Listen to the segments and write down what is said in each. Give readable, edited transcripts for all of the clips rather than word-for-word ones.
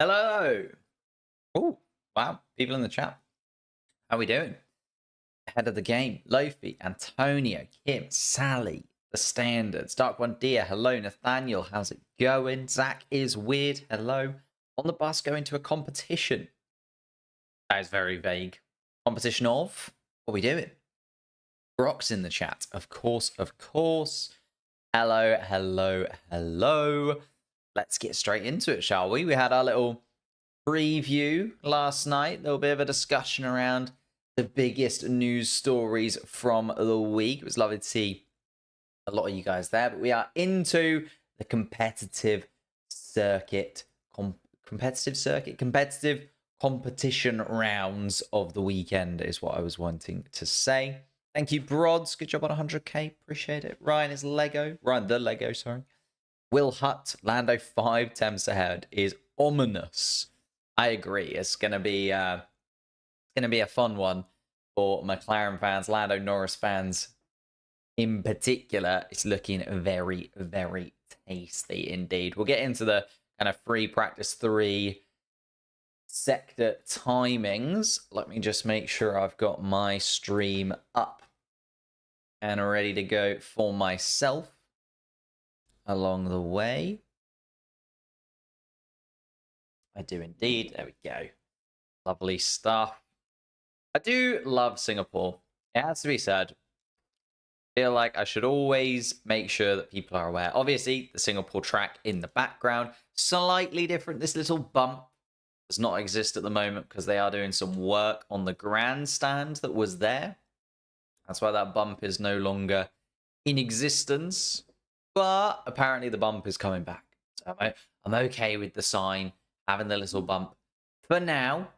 Hello. Oh, wow. People in the chat. How we doing? Ahead of the game. Lofi, Antonio, Kim, Sally, The Standards, Dark One Dear. Hello, Nathaniel. How's it going? Zach is weird. Hello. On the bus going to a competition. That is very vague. Competition of? What are we doing? Brock's in the chat. Of course, of course. Hello, hello, hello. Let's get straight into it, shall we? We had our little preview last night. A little bit of a discussion around the biggest news stories from the week. It was lovely to see a lot of you guys there. But we are into the competitive competition rounds of the weekend is what I was wanting to say. Thank you, Brods. Good job on 100k. Appreciate it. Ryan the Lego, sorry. Will Hutt, Lando 5 temps ahead is ominous. I agree. It's gonna be a fun one for McLaren fans, Lando Norris fans in particular. It's looking very, very tasty indeed. We'll get into the kind of free practice 3 sector timings. Let me just make sure I've got my stream up and ready to go for myself along the way. I do indeed. There we go. Lovely stuff. I do love Singapore. It has to be said. I feel like I should always make sure that people are aware. Obviously, the Singapore track in the background, slightly different. This little bump does not exist at the moment because they are doing some work on the grandstand that was there. That's why that bump is no longer in existence. But apparently the bump is coming back. So I'm okay with the sign having the little bump for now.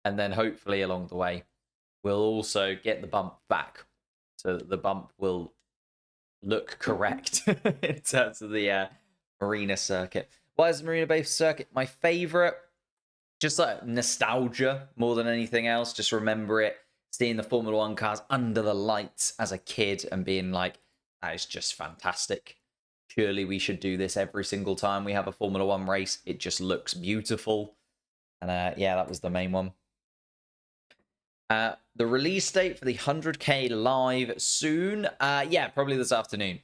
And then hopefully along the way, we'll also get the bump back. So that the bump will look correct in terms of the Marina circuit. Why is the Marina Bay Circuit my favorite? Just like nostalgia more than anything else. Just remember it. Seeing the Formula 1 cars under the lights as a kid and being like, that is just fantastic. Surely we should do this every single time we have a Formula 1 race. It just looks beautiful. And yeah, that was the main one. The release date for the 100k live soon. Yeah, probably this afternoon.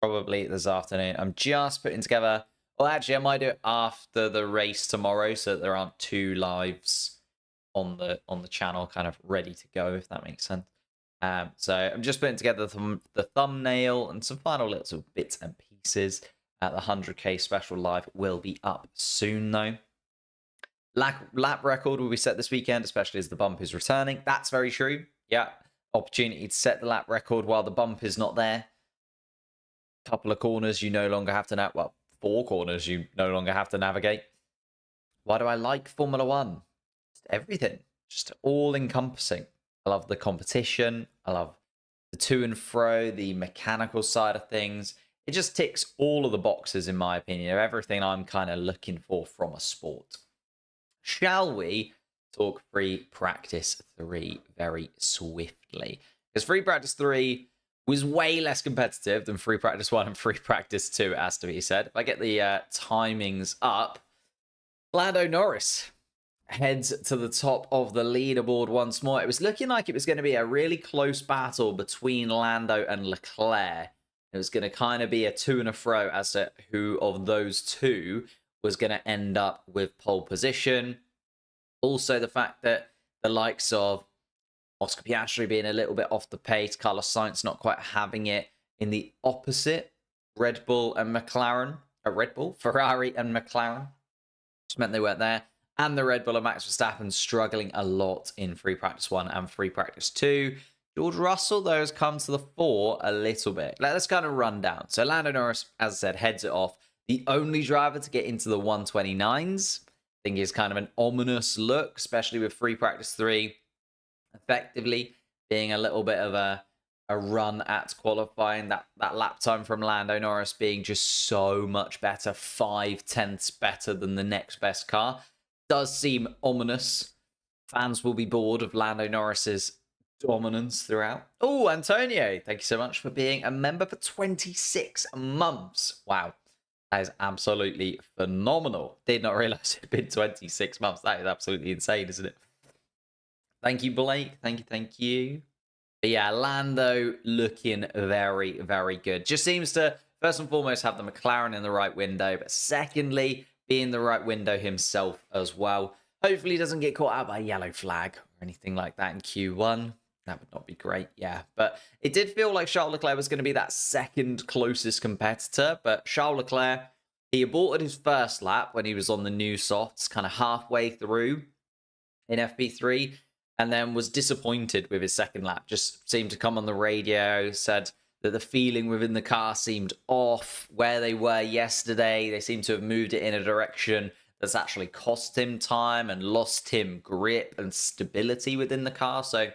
I'm just putting together. Well, actually, I might do it after the race tomorrow so that there aren't 2 lives on the channel kind of ready to go, if that makes sense. So I'm just putting together the thumbnail and some final little bits and pieces. The 100k special live will be up soon, though. Lap record will be set this weekend, especially as the bump is returning. That's very true. Yeah, opportunity to set the lap record while the bump is not there. Couple of corners you no longer have to navigate. Well, 4 corners you no longer have to navigate. Why do I like Formula 1? Just everything. Just all-encompassing. I love the competition. I love the to and fro, the mechanical side of things. It just ticks all of the boxes, in my opinion, of everything I'm kind of looking for from a sport. Shall we talk free practice 3 very swiftly? Because free practice 3 was way less competitive than free practice 1 and free practice 2, as to be said. If I get the timings up, Lando Norris heads to the top of the leaderboard once more. It was looking like it was going to be a really close battle between Lando and Leclerc. It was going to kind of be a to and fro as to who of those two was going to end up with pole position. Also, the fact that the likes of Oscar Piastri being a little bit off the pace, Carlos Sainz not quite having it in the opposite, Red Bull and McLaren, Ferrari and McLaren, which meant they weren't there. And the Red Bull and Max Verstappen struggling a lot in free practice 1 and free practice 2. George Russell, though, has come to the fore a little bit. Let's kind of run down. So Lando Norris, as I said, heads it off. The only driver to get into the 129s. I think is kind of an ominous look, especially with free practice 3 effectively being a little bit of a run at qualifying. That lap time from Lando Norris being just so much better, 5/10ths better than the next best car. Does seem ominous. Fans will be bored of Lando Norris's dominance throughout. Oh, Antonio, thank you so much for being a member for 26 months. Wow. That is absolutely phenomenal. Did not realize it had been 26 months. That is absolutely insane, isn't it? Thank you, Blake. Thank you. But yeah, Lando looking very, very good. Just seems to, first and foremost, have the McLaren in the right window, but secondly, be in the right window himself as well. Hopefully he doesn't get caught out by a yellow flag or anything like that in Q1. That would not be great, yeah. But it did feel like Charles Leclerc was going to be that second closest competitor, but Charles Leclerc, he aborted his first lap when he was on the new softs, kind of halfway through in FP3, and then was disappointed with his second lap. Just seemed to come on the radio, said that the feeling within the car seemed off where they were yesterday. They seem to have moved it in a direction that's actually cost him time and lost him grip and stability within the car. So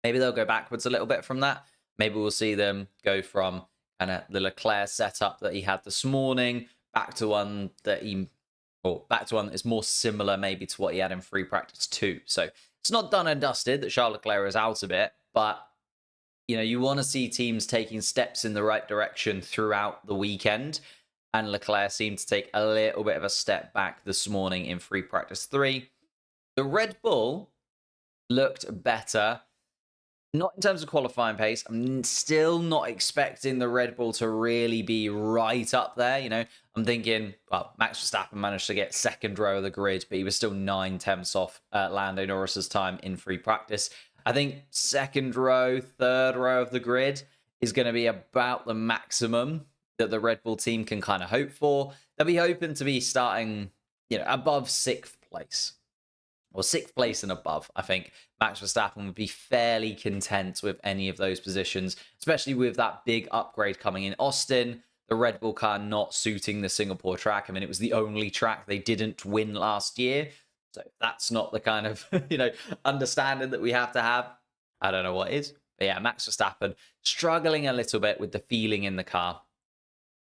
maybe they'll go backwards a little bit from that. Maybe we'll see them go from kind of the Leclerc setup that he had this morning back to one that is more similar maybe to what he had in free practice 2. So it's not done and dusted that Charles Leclerc is out of it, but you know, you want to see teams taking steps in the right direction throughout the weekend. And Leclerc seemed to take a little bit of a step back this morning in free practice 3. The Red Bull looked better. Not in terms of qualifying pace. I'm still not expecting the Red Bull to really be right up there. You know, I'm thinking, well, Max Verstappen managed to get second row of the grid, but he was still 9/10 off Lando Norris's time in free practice. I think second row, third row of the grid is going to be about the maximum that the Red Bull team can kind of hope for. They'll be hoping to be starting, you know, above 6th place. Or 6th place and above. I think Max Verstappen would be fairly content with any of those positions, especially with that big upgrade coming in Austin. The Red Bull car not suiting the Singapore track. I mean, it was the only track they didn't win last year. So that's not the kind of, you know, understanding that we have to have. I don't know what is. But yeah, Max Verstappen struggling a little bit with the feeling in the car.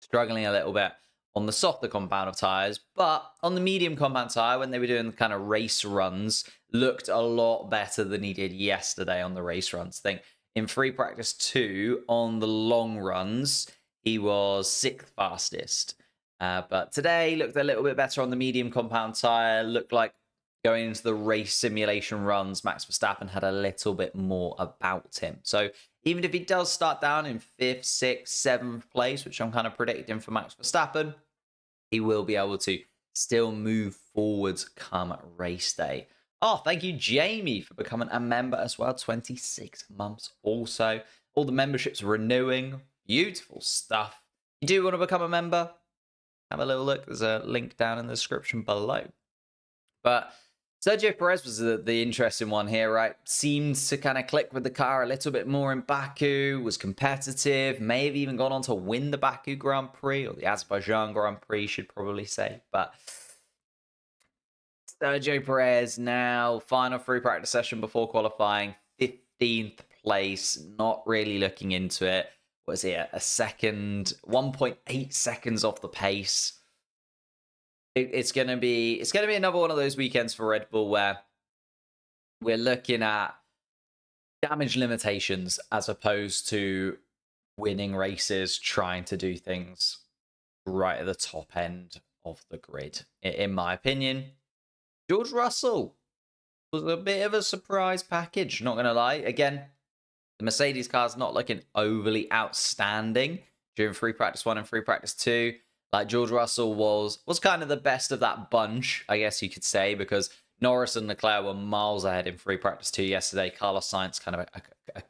Struggling a little bit on the softer compound of tyres, but on the medium compound tyre, when they were doing the kind of race runs, looked a lot better than he did yesterday on the race runs. I think in free practice 2, on the long runs, he was 6th fastest. But today looked a little bit better on the medium compound tyre. Looked like going into the race simulation runs, Max Verstappen had a little bit more about him. So even if he does start down in 5th, 6th, 7th place, which I'm kind of predicting for Max Verstappen, he will be able to still move forwards come race day. Oh, thank you, Jamie, for becoming a member as well. 26 months also. All the memberships renewing. Beautiful stuff. If you do want to become a member, have a little look. There's a link down in the description below. But Sergio Perez was the interesting one here, right? Seemed to kind of click with the car a little bit more in Baku, was competitive, may have even gone on to win the Baku Grand Prix, or the Azerbaijan Grand Prix, should probably say. But Sergio Perez now, final free practice session before qualifying, 15th place, not really looking into it. What is it, a second, 1.8 seconds off the pace. It's gonna be another one of those weekends for Red Bull where we're looking at damage limitations as opposed to winning races, trying to do things right at the top end of the grid. In my opinion, George Russell was a bit of a surprise package, not gonna lie. Again, the Mercedes car's not looking overly outstanding during free practice 1 and free practice 2. Like, George Russell was kind of the best of that bunch, I guess you could say, because Norris and Leclerc were miles ahead in free practice 2 yesterday. Carlos Sainz kind of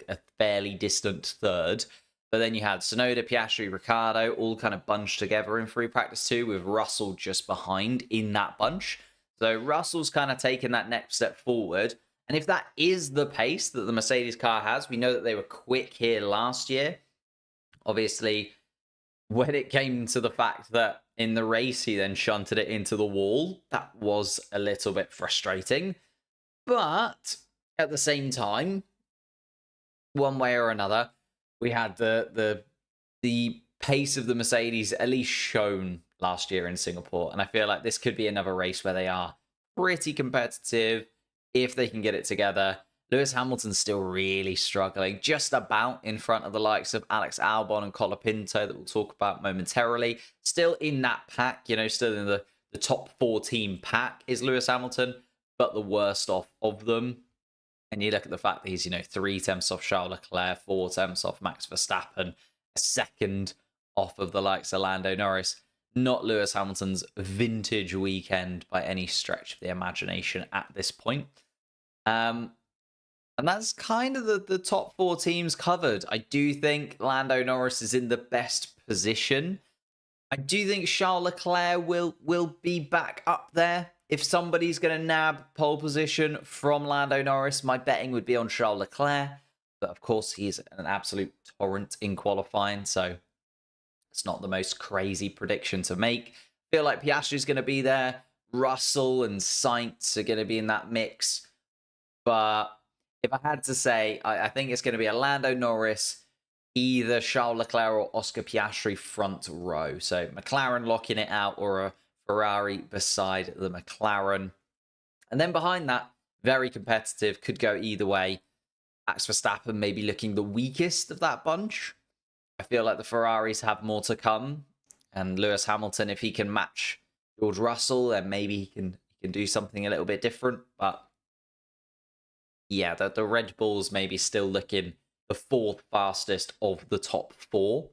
a fairly distant third. But then you had Tsunoda, Piastri, Ricciardo all kind of bunched together in free practice 2 with Russell just behind in that bunch. So Russell's kind of taken that next step forward. And if that is the pace that the Mercedes car has, we know that they were quick here last year. Obviously, when it came to the fact that in the race he then shunted it into the wall, that was a little bit frustrating. But at the same time, one way or another, we had the pace of the Mercedes at least shown last year in Singapore. And I feel like this could be another race where they are pretty competitive if they can get it together. Lewis Hamilton's still really struggling, just about in front of the likes of Alex Albon and Colapinto that we'll talk about momentarily. Still in that pack, still in the top 14 pack is Lewis Hamilton, but the worst off of them. And you look at the fact that he's, 3 tenths off Charles Leclerc, 4 tenths off Max Verstappen, a second off of the likes of Lando Norris. Not Lewis Hamilton's vintage weekend by any stretch of the imagination at this point. And that's kind of the top 4 teams covered. I do think Lando Norris is in the best position. I do think Charles Leclerc will be back up there. If somebody's going to nab pole position from Lando Norris, my betting would be on Charles Leclerc. But of course, he's an absolute torrent in qualifying, so it's not the most crazy prediction to make. I feel like Piastri's going to be there. Russell and Sainz are going to be in that mix. But if I had to say, I think it's going to be a Lando Norris, either Charles Leclerc or Oscar Piastri front row. So McLaren locking it out, or a Ferrari beside the McLaren. And then behind that, very competitive, could go either way. Max Verstappen maybe looking the weakest of that bunch. I feel like the Ferraris have more to come. And Lewis Hamilton, if he can match George Russell, then maybe he can do something a little bit different. But yeah, the Red Bulls maybe still looking the 4th fastest of the top 4.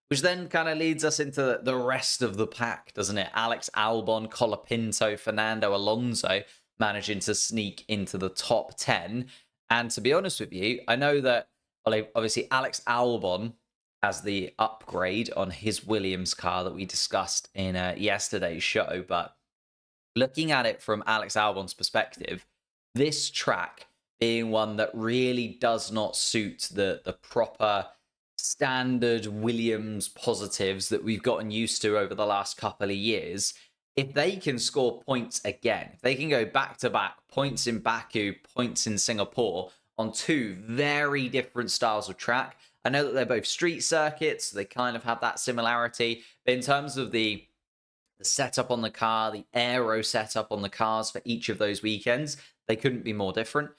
Which then kind of leads us into the rest of the pack, doesn't it? Alex Albon, Colapinto, Fernando Alonso managing to sneak into the top 10. And to be honest with you, I know that, well, obviously Alex Albon has the upgrade on his Williams car that we discussed in yesterday's show. But looking at it from Alex Albon's perspective, this track being one that really does not suit the proper standard Williams positives that we've gotten used to over the last couple of years, if they can score points again, if they can go back-to-back points in Baku, points in Singapore on 2 very different styles of track. I know that they're both street circuits, so they kind of have that similarity. But in terms of the setup on the car, the aero setup on the cars for each of those weekends, they couldn't be more different.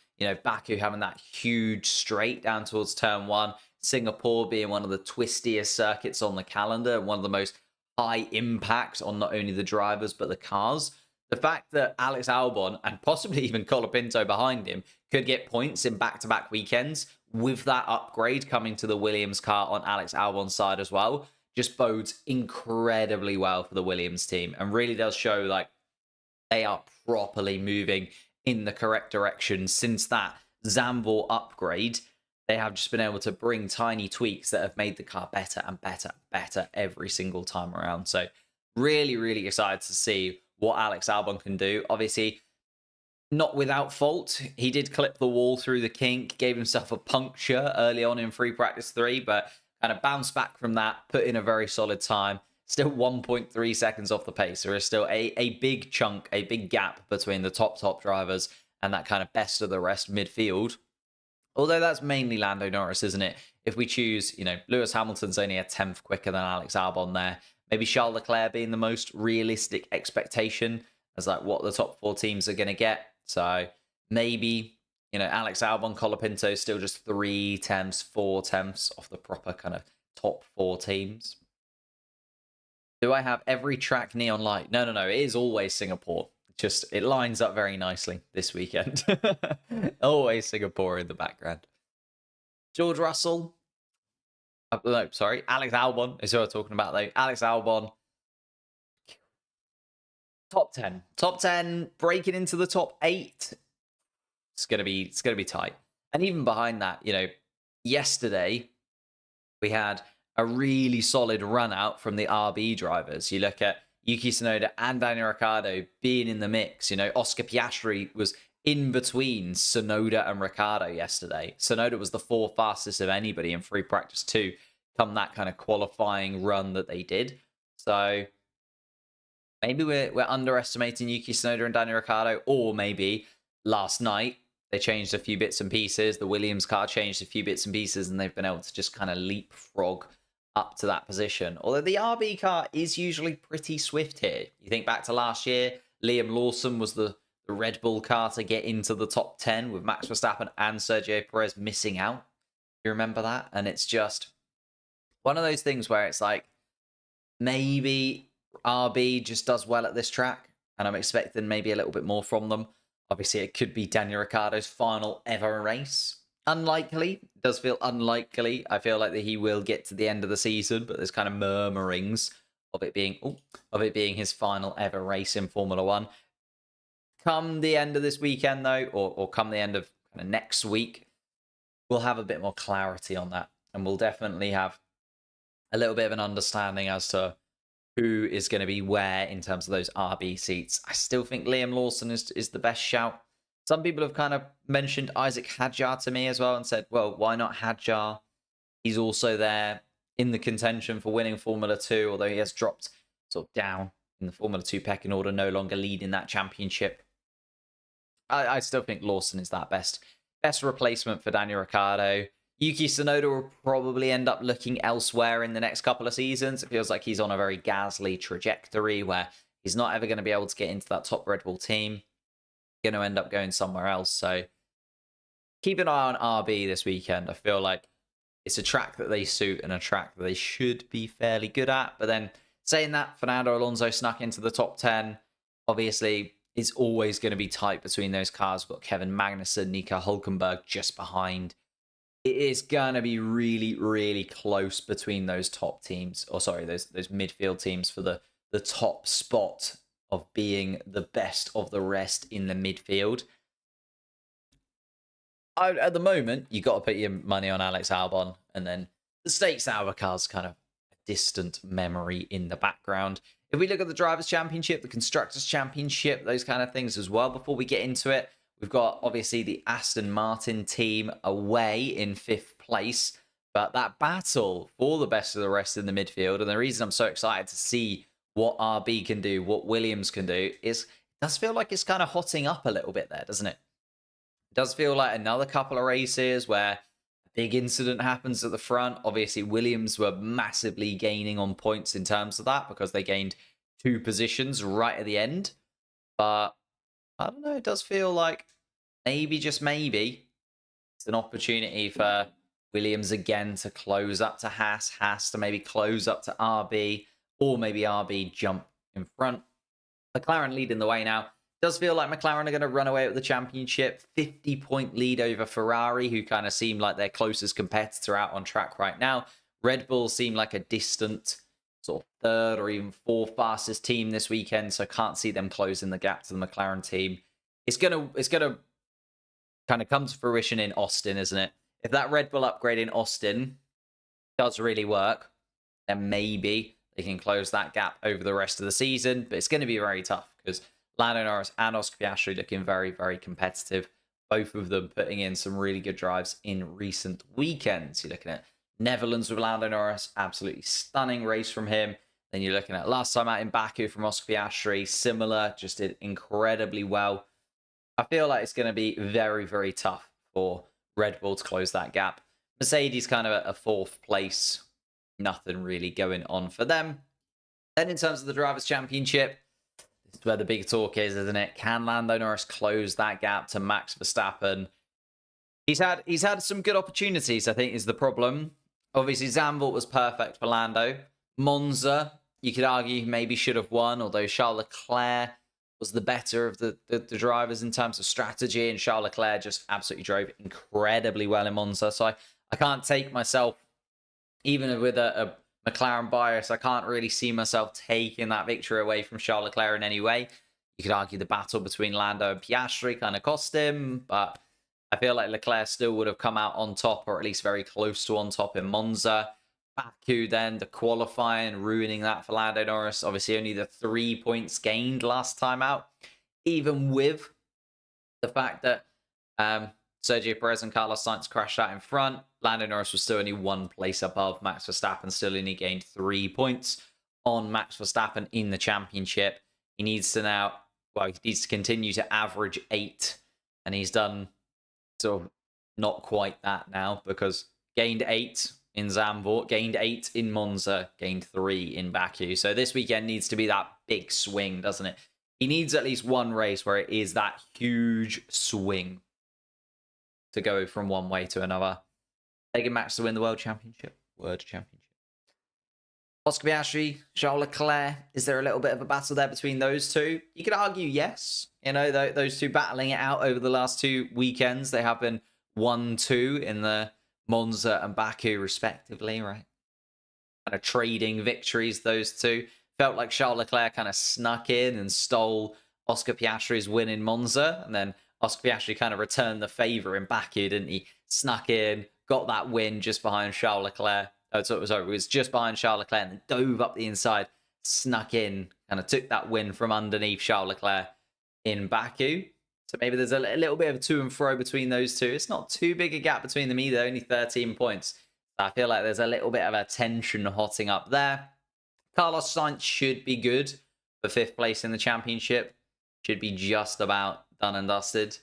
Baku having that huge straight down towards turn 1, Singapore being one of the twistiest circuits on the calendar, one of the most high impact on not only the drivers but the cars. The fact that Alex Albon and possibly even Colapinto behind him could get points in back-to-back weekends with that upgrade coming to the Williams car on Alex Albon's side as well, just bodes incredibly well for the Williams team and really does show like they are properly moving in the correct direction since that Zandvoort upgrade. They have just been able to bring tiny tweaks that have made the car better and better and better every single time around. So really, really excited to see what Alex Albon can do. Obviously, not without fault. He did clip the wall through the kink, gave himself a puncture early on in free practice 3, but kind of bounced back from that, put in a very solid time. Still 1.3 seconds off the pace. There is still a big chunk, a big gap between the top drivers and that kind of best of the rest midfield. Although that's mainly Lando Norris, isn't it? If we choose, Lewis Hamilton's only a 10th quicker than Alex Albon there. Maybe Charles Leclerc being the most realistic expectation as like what the top 4 teams are going to get. So maybe, Alex Albon, Colapinto still just 3 tenths, 4 tenths off the proper kind of top 4 teams. Do I have every track neon light? No. It is always Singapore. Just, it lines up very nicely this weekend. Always Singapore in the background. George Russell. No, sorry. Alex Albon is who I'm talking about, though. Alex Albon. Top 10. Top 10, breaking into the top 8. It's gonna be tight. And even behind that, yesterday we had a really solid run out from the RB drivers. You look at Yuki Tsunoda and Daniel Ricciardo being in the mix. Oscar Piastri was in between Tsunoda and Ricciardo yesterday. Tsunoda was the 4th fastest of anybody in free practice 2 come that kind of qualifying run that they did. So maybe we're underestimating Yuki Tsunoda and Daniel Ricciardo, or maybe last night they changed a few bits and pieces. The Williams car changed a few bits and pieces, and they've been able to just kind of leapfrog up to that position. Although the RB car is usually pretty swift here. You think back to last year, Liam Lawson was the the Red Bull car to get into the top 10 with Max Verstappen and Sergio Perez missing out. You remember that? And it's just one of those things where it's like, maybe RB just does well at this track, and I'm expecting maybe a little bit more from them. Obviously, it could be Daniel Ricciardo's final ever race. Unlikely. It does feel unlikely. I feel like that he will get to the end of the season, but there's kind of murmurings of it being his final ever race in Formula One. Come the end of this weekend, though, or come the end of kind of next week, we'll have a bit more clarity on that, and we'll definitely have a little bit of an understanding as to who is going to be where in terms of those RB seats. I still think Liam Lawson is the best shout. Some people have kind of mentioned Isaac Hadjar to me as well and said, well, why not Hadjar? He's also there in the contention for winning Formula 2, although he has dropped sort of down in the Formula 2 pecking order, no longer leading that championship. I still think Lawson is that best replacement for Daniel Ricciardo. Yuki Tsunoda will probably end up looking elsewhere in the next couple of seasons. It feels like he's on a very Gasly trajectory where he's not ever going to be able to get into that top Red Bull team. Going to end up going somewhere else. So keep an eye on RB this weekend. I feel like it's a track that they suit and a track that they should be fairly good at. But then saying that, Fernando Alonso snuck into the top 10. Obviously, it's always going to be tight between those cars. We've got Kevin Magnussen, Nico Hulkenberg just behind. It is going to be really, really close between those top teams. Or sorry, those midfield teams for the top spot of being the best of the rest in the midfield. At the moment, you got to put your money on Alex Albon, and then the Stakes Hour car's kind of a distant memory in the background. If we look at the Drivers' Championship, the Constructors' Championship, those kind of things as well, before we get into it, we've got, obviously, the Aston Martin team away in 5th place. But that battle for the best of the rest in the midfield, and the reason I'm so excited to see what RB can do, what Williams can do, is it does feel like it's kind of hotting up a little bit there, doesn't it? It does feel like another couple of races where a big incident happens at the front. Obviously, Williams were massively gaining on points in terms of that because they gained 2 positions right at the end. But I don't know, it does feel like maybe, just maybe, it's an opportunity for Williams again to close up to Haas to maybe close up to RB, or maybe RB jump in front. McLaren leading the way now. Does feel like McLaren are going to run away with the championship. 50-point lead over Ferrari, who kind of seem like their closest competitor out on track right now. Red Bull seem like a distant sort of 3rd or even 4th fastest team this weekend, so can't see them closing the gap to the McLaren team. It's gonna kind of come to fruition in Austin, isn't it? If that Red Bull upgrade in Austin does really work, then maybe they can close that gap over the rest of the season. But it's going to be very tough because Lando Norris and Oscar Piastri looking very, very competitive. Both of them putting in some really good drives in recent weekends. You're looking at Netherlands with Lando Norris, absolutely stunning race from him. Then you're looking at last time out in Baku from Oscar Piastri, similar, just did incredibly well. I feel like it's going to be very, very tough for Red Bull to close that gap. Mercedes kind of at a 4th place. Nothing really going on for them. Then in terms of the Drivers' Championship, this is where the big talk is, isn't it? Can Lando Norris close that gap to Max Verstappen? He's had some good opportunities, I think, is the problem. Obviously, Zandvoort was perfect for Lando. Monza, you could argue, maybe should have won, although Charles Leclerc was the better of the drivers in terms of strategy, and Charles Leclerc just absolutely drove incredibly well in Monza. So I can't take myself, even with a McLaren bias, I can't really see myself taking that victory away from Charles Leclerc in any way. You could argue the battle between Lando and Piastri kind of cost him, but I feel like Leclerc still would have come out on top, or at least very close to on top in Monza. Baku then, the qualifying, ruining that for Lando Norris. Obviously, only the 3 points gained last time out. Even with the fact that Sergio Perez and Carlos Sainz crashed out in front, Lando Norris was still only 1 place above Max Verstappen, still only gained 3 points on Max Verstappen in the championship. He needs to continue to average 8, and he's done sort of not quite that now, because gained 8 in Zandvoort, gained 8 in Monza, gained 3 in Baku. So this weekend needs to be that big swing, doesn't it? He needs at least one race where it is that huge swing to go from one way to another. They can match to win the World Championship. Oscar Piastri, Charles Leclerc. Is there a little bit of a battle there between those two? You could argue yes. You know, those two battling it out over the last 2 weekends. They have been 1-2 in the Monza and Baku, respectively, right? Kind of trading victories, those two. Felt like Charles Leclerc kind of snuck in and stole Oscar Piastri's win in Monza. And then Oscar Piastri kind of returned the favour in Baku, didn't he? Snuck in, got that win just behind Charles Leclerc. It was just behind Charles Leclerc and then dove up the inside, snuck in, kind of took that win from underneath Charles Leclerc in Baku. So maybe there's a little bit of to and fro between those two. It's not too big a gap between them either, only 13 points. I feel like there's a little bit of a tension hotting up there. Carlos Sainz should be good for 5th place in the championship. Should be just about done and dusted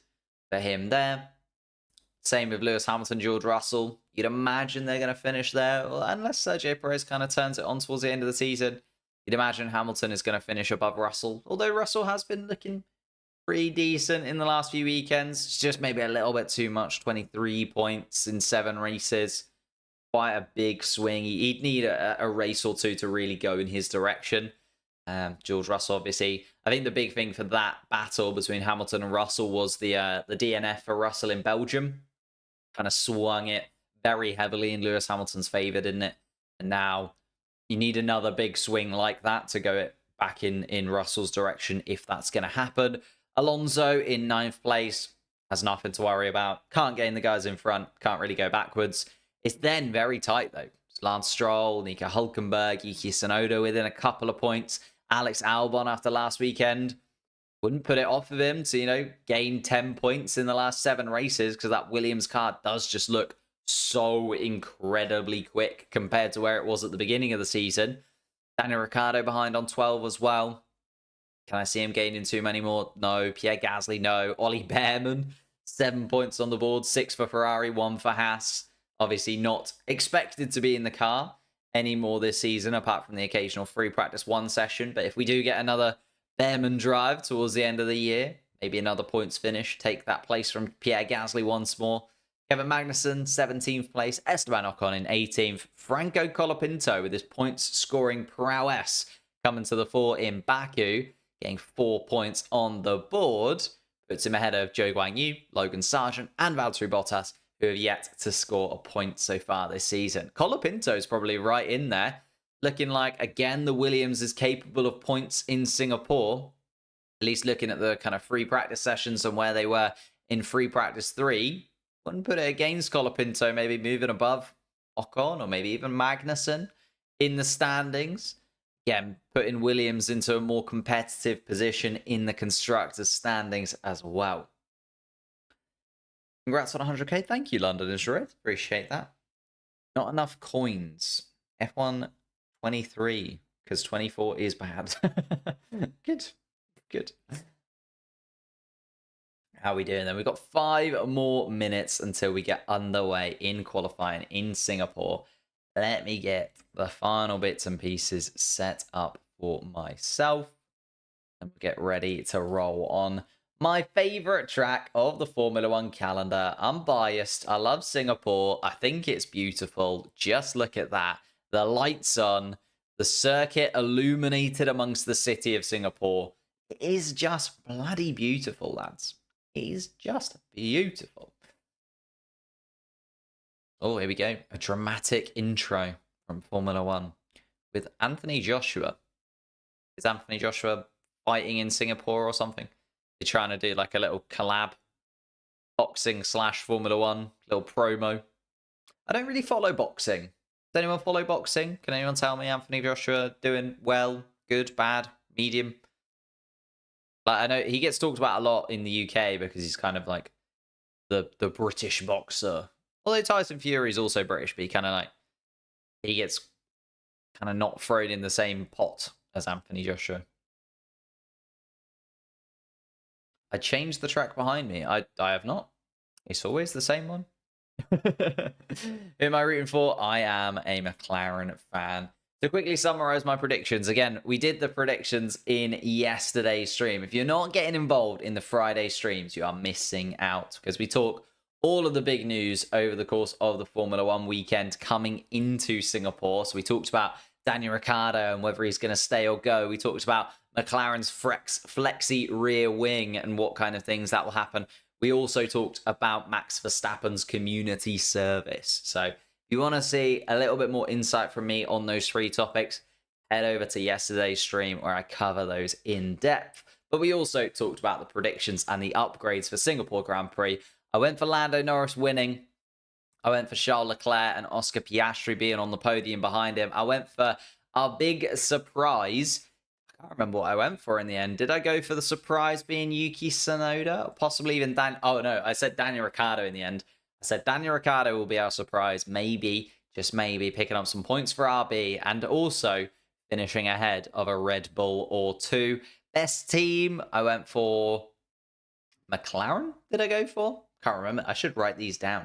for him there. Same with Lewis Hamilton, George Russell. You'd imagine they're going to finish there, well, unless Sergio Perez kind of turns it on towards the end of the season. You'd imagine Hamilton is going to finish above Russell, although Russell has been looking pretty decent in the last few weekends. It's just maybe a little bit too much. 23 points in 7 races. Quite a big swing. He'd need a race or two to really go in his direction. George Russell, obviously. I think the big thing for that battle between Hamilton and Russell was the DNF for Russell in Belgium. Kind of swung it very heavily in Lewis Hamilton's favour, didn't it? And now you need another big swing like that to go it back in Russell's direction if that's going to happen. Alonso in 9th place has nothing to worry about. Can't gain the guys in front. Can't really go backwards. It's then very tight, though. It's Lance Stroll, Nico Hülkenberg, Yuki Tsunoda within a couple of points. Alex Albon after last weekend. Wouldn't put it off of him to, gain 10 points in the last 7 races because that Williams car does just look so incredibly quick compared to where it was at the beginning of the season. Daniel Ricciardo behind on 12 as well. Can I see him gaining too many more? No. Pierre Gasly, no. Ollie Behrman, 7 points on the board. 6 for Ferrari, 1 for Haas. Obviously not expected to be in the car anymore this season, apart from the occasional free practice 1 session. But if we do get another Behrman drive towards the end of the year, maybe another points finish, take that place from Pierre Gasly once more. Kevin Magnussen, 17th place. Esteban Ocon in 18th. Franco Colapinto with his points scoring prowess coming to the fore in Baku, getting 4 points on the board. Puts him ahead of Zhou Guanyu, Logan Sargent, and Valtteri Bottas, who have yet to score a point so far this season. Colapinto is probably right in there. Looking like, again, the Williams is capable of points in Singapore. At least looking at the kind of free practice sessions and where they were in free practice 3. Wouldn't put it against Colapinto, maybe moving above Ocon or maybe even Magnussen in the standings. Again, putting Williams into a more competitive position in the constructors' standings as well. Congrats on 100k. Thank you, London Israel. Appreciate that. Not enough coins. F1 23, because 24 is bad. Good. How are we doing then? We've got 5 more minutes until we get underway in qualifying in Singapore. Let me get the final bits and pieces set up for myself and get ready to roll on. My favourite track of the Formula 1 calendar. I'm biased. I love Singapore. I think it's beautiful. Just look at that. The lights on, the circuit illuminated amongst the city of Singapore. It is just bloody beautiful, lads. It is just beautiful. Oh, here we go. A dramatic intro from Formula 1 with Anthony Joshua. Is Anthony Joshua fighting in Singapore or something? They're trying to do like a little collab. Boxing / Formula 1. Little promo. I don't really follow boxing. Does anyone follow boxing? Can anyone tell me Anthony Joshua doing well, good, bad, medium? Like, I know he gets talked about a lot in the UK because he's kind of like the British boxer. Although Tyson Fury is also British, but he gets kind of not thrown in the same pot as Anthony Joshua. I changed the track behind me. I have not. It's always the same one. Who am I rooting for? I am a McLaren fan. To quickly summarize my predictions, again, we did the predictions in yesterday's stream. If you're not getting involved in the Friday streams, you are missing out because we talk all of the big news over the course of the Formula One weekend coming into Singapore. So we talked about Daniel Ricciardo and whether he's going to stay or go. We talked about McLaren's flexi rear wing and what kind of things that will happen. We also talked about Max Verstappen's community service. So if you want to see a little bit more insight from me on those three topics, head over to yesterday's stream where I cover those in depth. But we also talked about the predictions and the upgrades for Singapore Grand Prix. I went for Lando Norris winning. I went for Charles Leclerc and Oscar Piastri being on the podium behind him. I went for our big surprise. I can't remember what I went for in the end. Did I go for the surprise being Yuki Tsunoda? Or possibly even Oh, no. I said Daniel Ricciardo in the end. I said Daniel Ricciardo will be our surprise. Maybe, just maybe, picking up some points for RB and also finishing ahead of a Red Bull or two. Best team, I went for McLaren. Did I go for? Can't remember. I should write these down.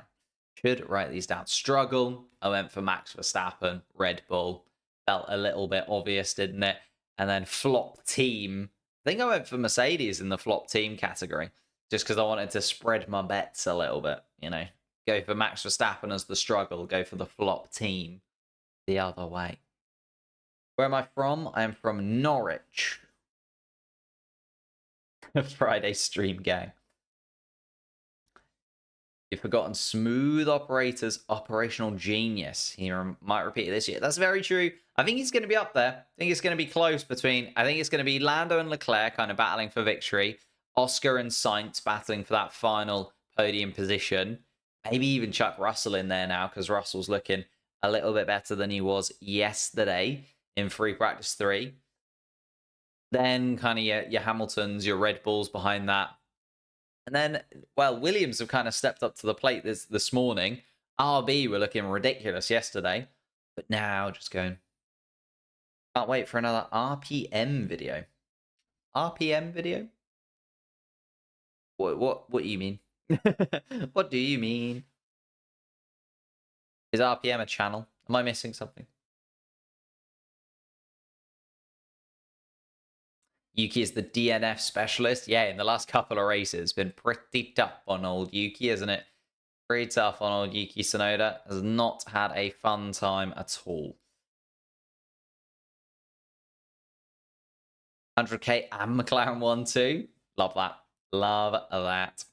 Struggle, I went for Max Verstappen. Red Bull. Felt a little bit obvious, didn't it? And then flop team. I think I went for Mercedes in the flop team category. Just because I wanted to spread my bets a little bit, you know. Go for Max Verstappen as the struggle. Go for the flop team the other way. Where am I from? I am from Norwich. Friday stream gang. You've forgotten smooth operators, operational genius. He might repeat it this year. That's very true. I think he's going to be up there. I think it's going to be close between... I think it's going to be Lando and Leclerc kind of battling for victory. Oscar and Sainz battling for that final podium position. Maybe even chuck Russell in there now because Russell's looking a little bit better than he was yesterday in free practice 3. Then kind of your Hamiltons, your Red Bulls behind that. And then, well, Williams have kind of stepped up to the plate this morning. RB were looking ridiculous yesterday. But now just going, can't wait for another RPM video. RPM video? What do you mean? What do you mean? Is RPM a channel? Am I missing something? Yuki is the DNF specialist. Yeah, in the last couple of races, been pretty tough on old Yuki, isn't it? Pretty tough on old Yuki Tsunoda. Has not had a fun time at all. 100k and McLaren 1-2. Love that. Love that.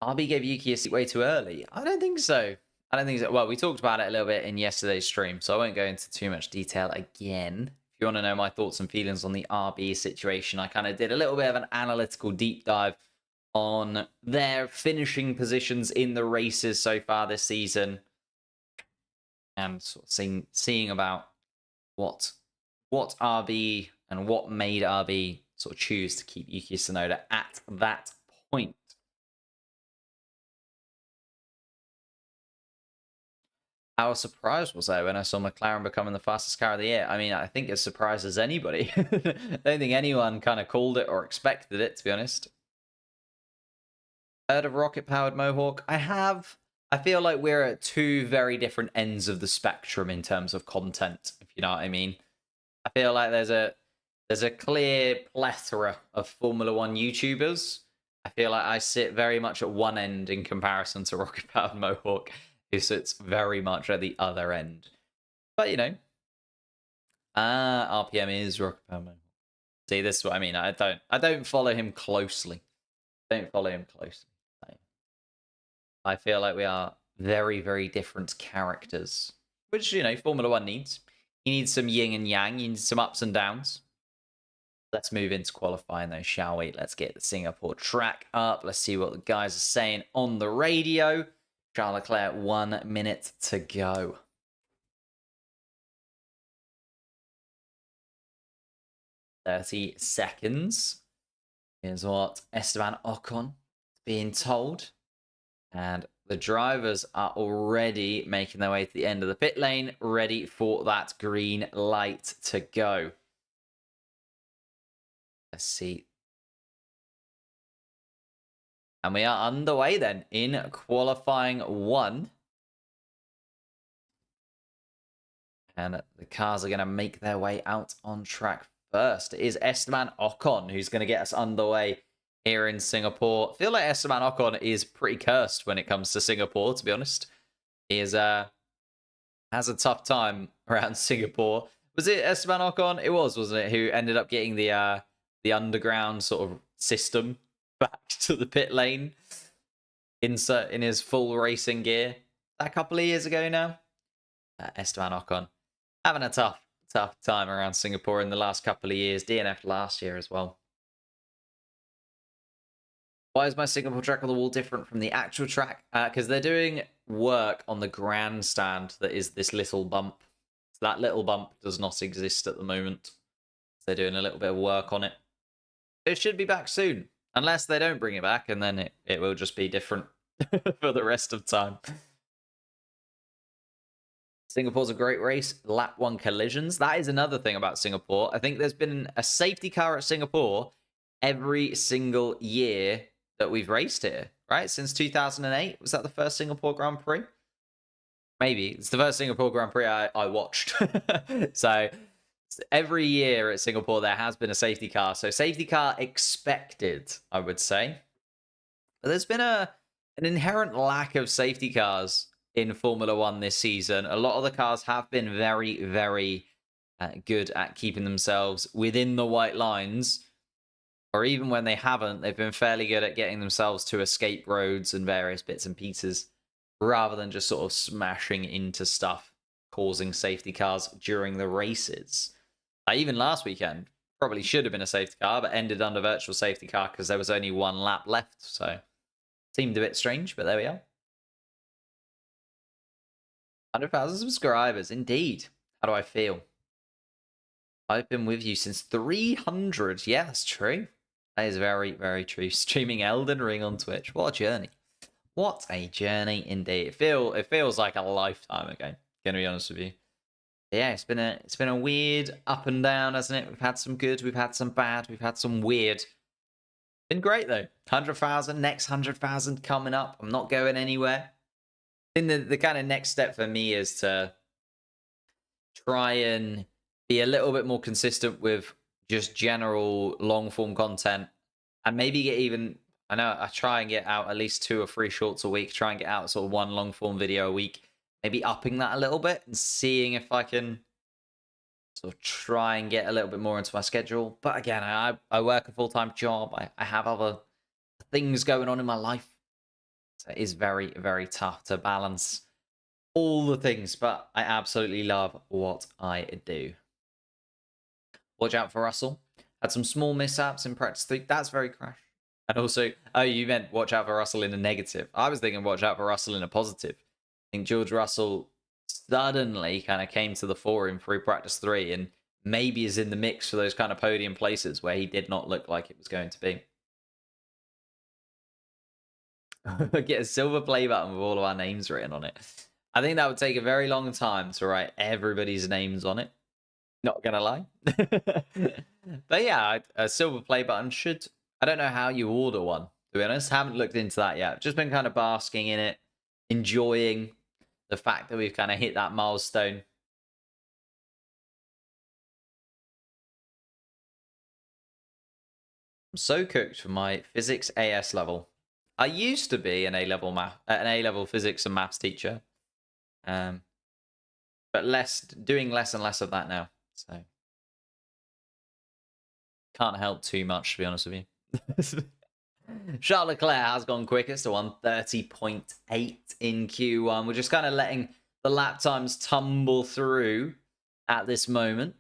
RB gave Yuki a seat way too early. I don't think so. Well, we talked about it a little bit in yesterday's stream, so I won't go into too much detail again. If you want to know my thoughts and feelings on the RB situation, I kind of did a little bit of an analytical deep dive on their finishing positions in the races so far this season. And sort of seeing about what RB and what made RB sort of choose to keep Yuki Tsunoda at that point. How surprised was I when I saw McLaren becoming the fastest car of the year? I mean, I think as surprised as anybody. I don't think anyone kind of called it or expected it, to be honest. Heard of rocket-powered Mohawk? I have. I feel like we're at two very different ends of the spectrum in terms of content, if you know what I mean. I feel like there's a clear plethora of Formula One YouTubers. I feel like I sit very much at one end in comparison to rocket-powered Mohawk, who sits very much at the other end. But, you know, RPM is rocket-powered Mohawk. See, this is what I mean. I don't follow him closely. I feel like we are very, very different characters, which, you know, Formula One needs. You need some yin and yang. You need some ups and downs. Let's move into qualifying, though, shall we? Let's get the Singapore track up. Let's see what the guys are saying on the radio. Charles Leclerc, 1 minute to go. "30 seconds is what Esteban Ocon is being told. And the drivers are already making their way to the end of the pit lane, ready for that green light to go. Let's see. And we are underway then in qualifying 1. And the cars are going to make their way out on track first. It is Esteban Ocon who's going to get us underway here in Singapore. I feel like Esteban Ocon is pretty cursed when it comes to Singapore, to be honest. He has a tough time around Singapore. Was it Esteban Ocon? It was, wasn't it? Who ended up getting the underground sort of system back to the pit lane in his full racing gear a couple of years ago now. Esteban Ocon having a tough time around Singapore in the last couple of years. DNF last year as well. Why is my Singapore track on the wall different from the actual track? Because they're doing work on the grandstand that is this little bump. So that little bump does not exist at the moment. They're doing a little bit of work on it. It should be back soon. Unless they don't bring it back, and then it will just be different for the rest of time. Singapore's a great race. Lap 1 collisions. That is another thing about Singapore. I think there's been a safety car at Singapore every single year that we've raced here, right? Since 2008. Was that the first Singapore Grand Prix? Maybe. It's the first Singapore Grand Prix I watched. So every year at Singapore, there has been a safety car. So safety car expected, I would say. But there's been an inherent lack of safety cars in Formula One this season. A lot of the cars have been very, very good at keeping themselves within the white lines. Or even when they haven't, they've been fairly good at getting themselves to escape roads and various bits and pieces, rather than just sort of smashing into stuff, causing safety cars during the races. Even last weekend, probably should have been a safety car, but ended under virtual safety car because there was only one lap left. So, seemed a bit strange, but there we are. 100,000 subscribers, indeed. How do I feel? I've been with you since 300. Yeah, that's true. That is very, very true. Streaming Elden Ring on Twitch. What a journey. What a journey indeed. It feels like a lifetime ago, gonna be honest with you. Yeah, it's been a weird up and down, hasn't it? We've had some good, we've had some bad, we've had some weird. Been great though. 100,000, next 100,000 coming up. I'm not going anywhere. I think the kind of next step for me is to try and be a little bit more consistent with just general long form content, and maybe get even, I know I try and get out at least 2 or 3 shorts a week, try and get out sort of 1 long form video a week, maybe upping that a little bit and seeing if I can sort of try and get a little bit more into my schedule. But again, I work a full-time job. I have other things going on in my life. So it is very, very tough to balance all the things, but I absolutely love what I do. Watch out for Russell. Had some small mishaps in practice 3. That's very crash. And also, oh, you meant watch out for Russell in a negative. I was thinking watch out for Russell in a positive. I think George Russell suddenly kind of came to the fore in free practice 3 and maybe is in the mix for those kind of podium places where he did not look like it was going to be. Get a silver play button with all of our names written on it. I think that would take a very long time to write everybody's names on it. Not gonna lie. But yeah, a silver play button should... I don't know how you order one, to be honest. Haven't looked into that yet. Just been kind of basking in it, enjoying the fact that we've kind of hit that milestone. I'm so cooked for my physics AS level. I used to be an A-level physics and maths teacher, but doing less and less of that now. So can't help too much, to be honest with you. Charles Leclerc has gone quickest to 130.8 in Q1. We're just kind of letting the lap times tumble through at this moment.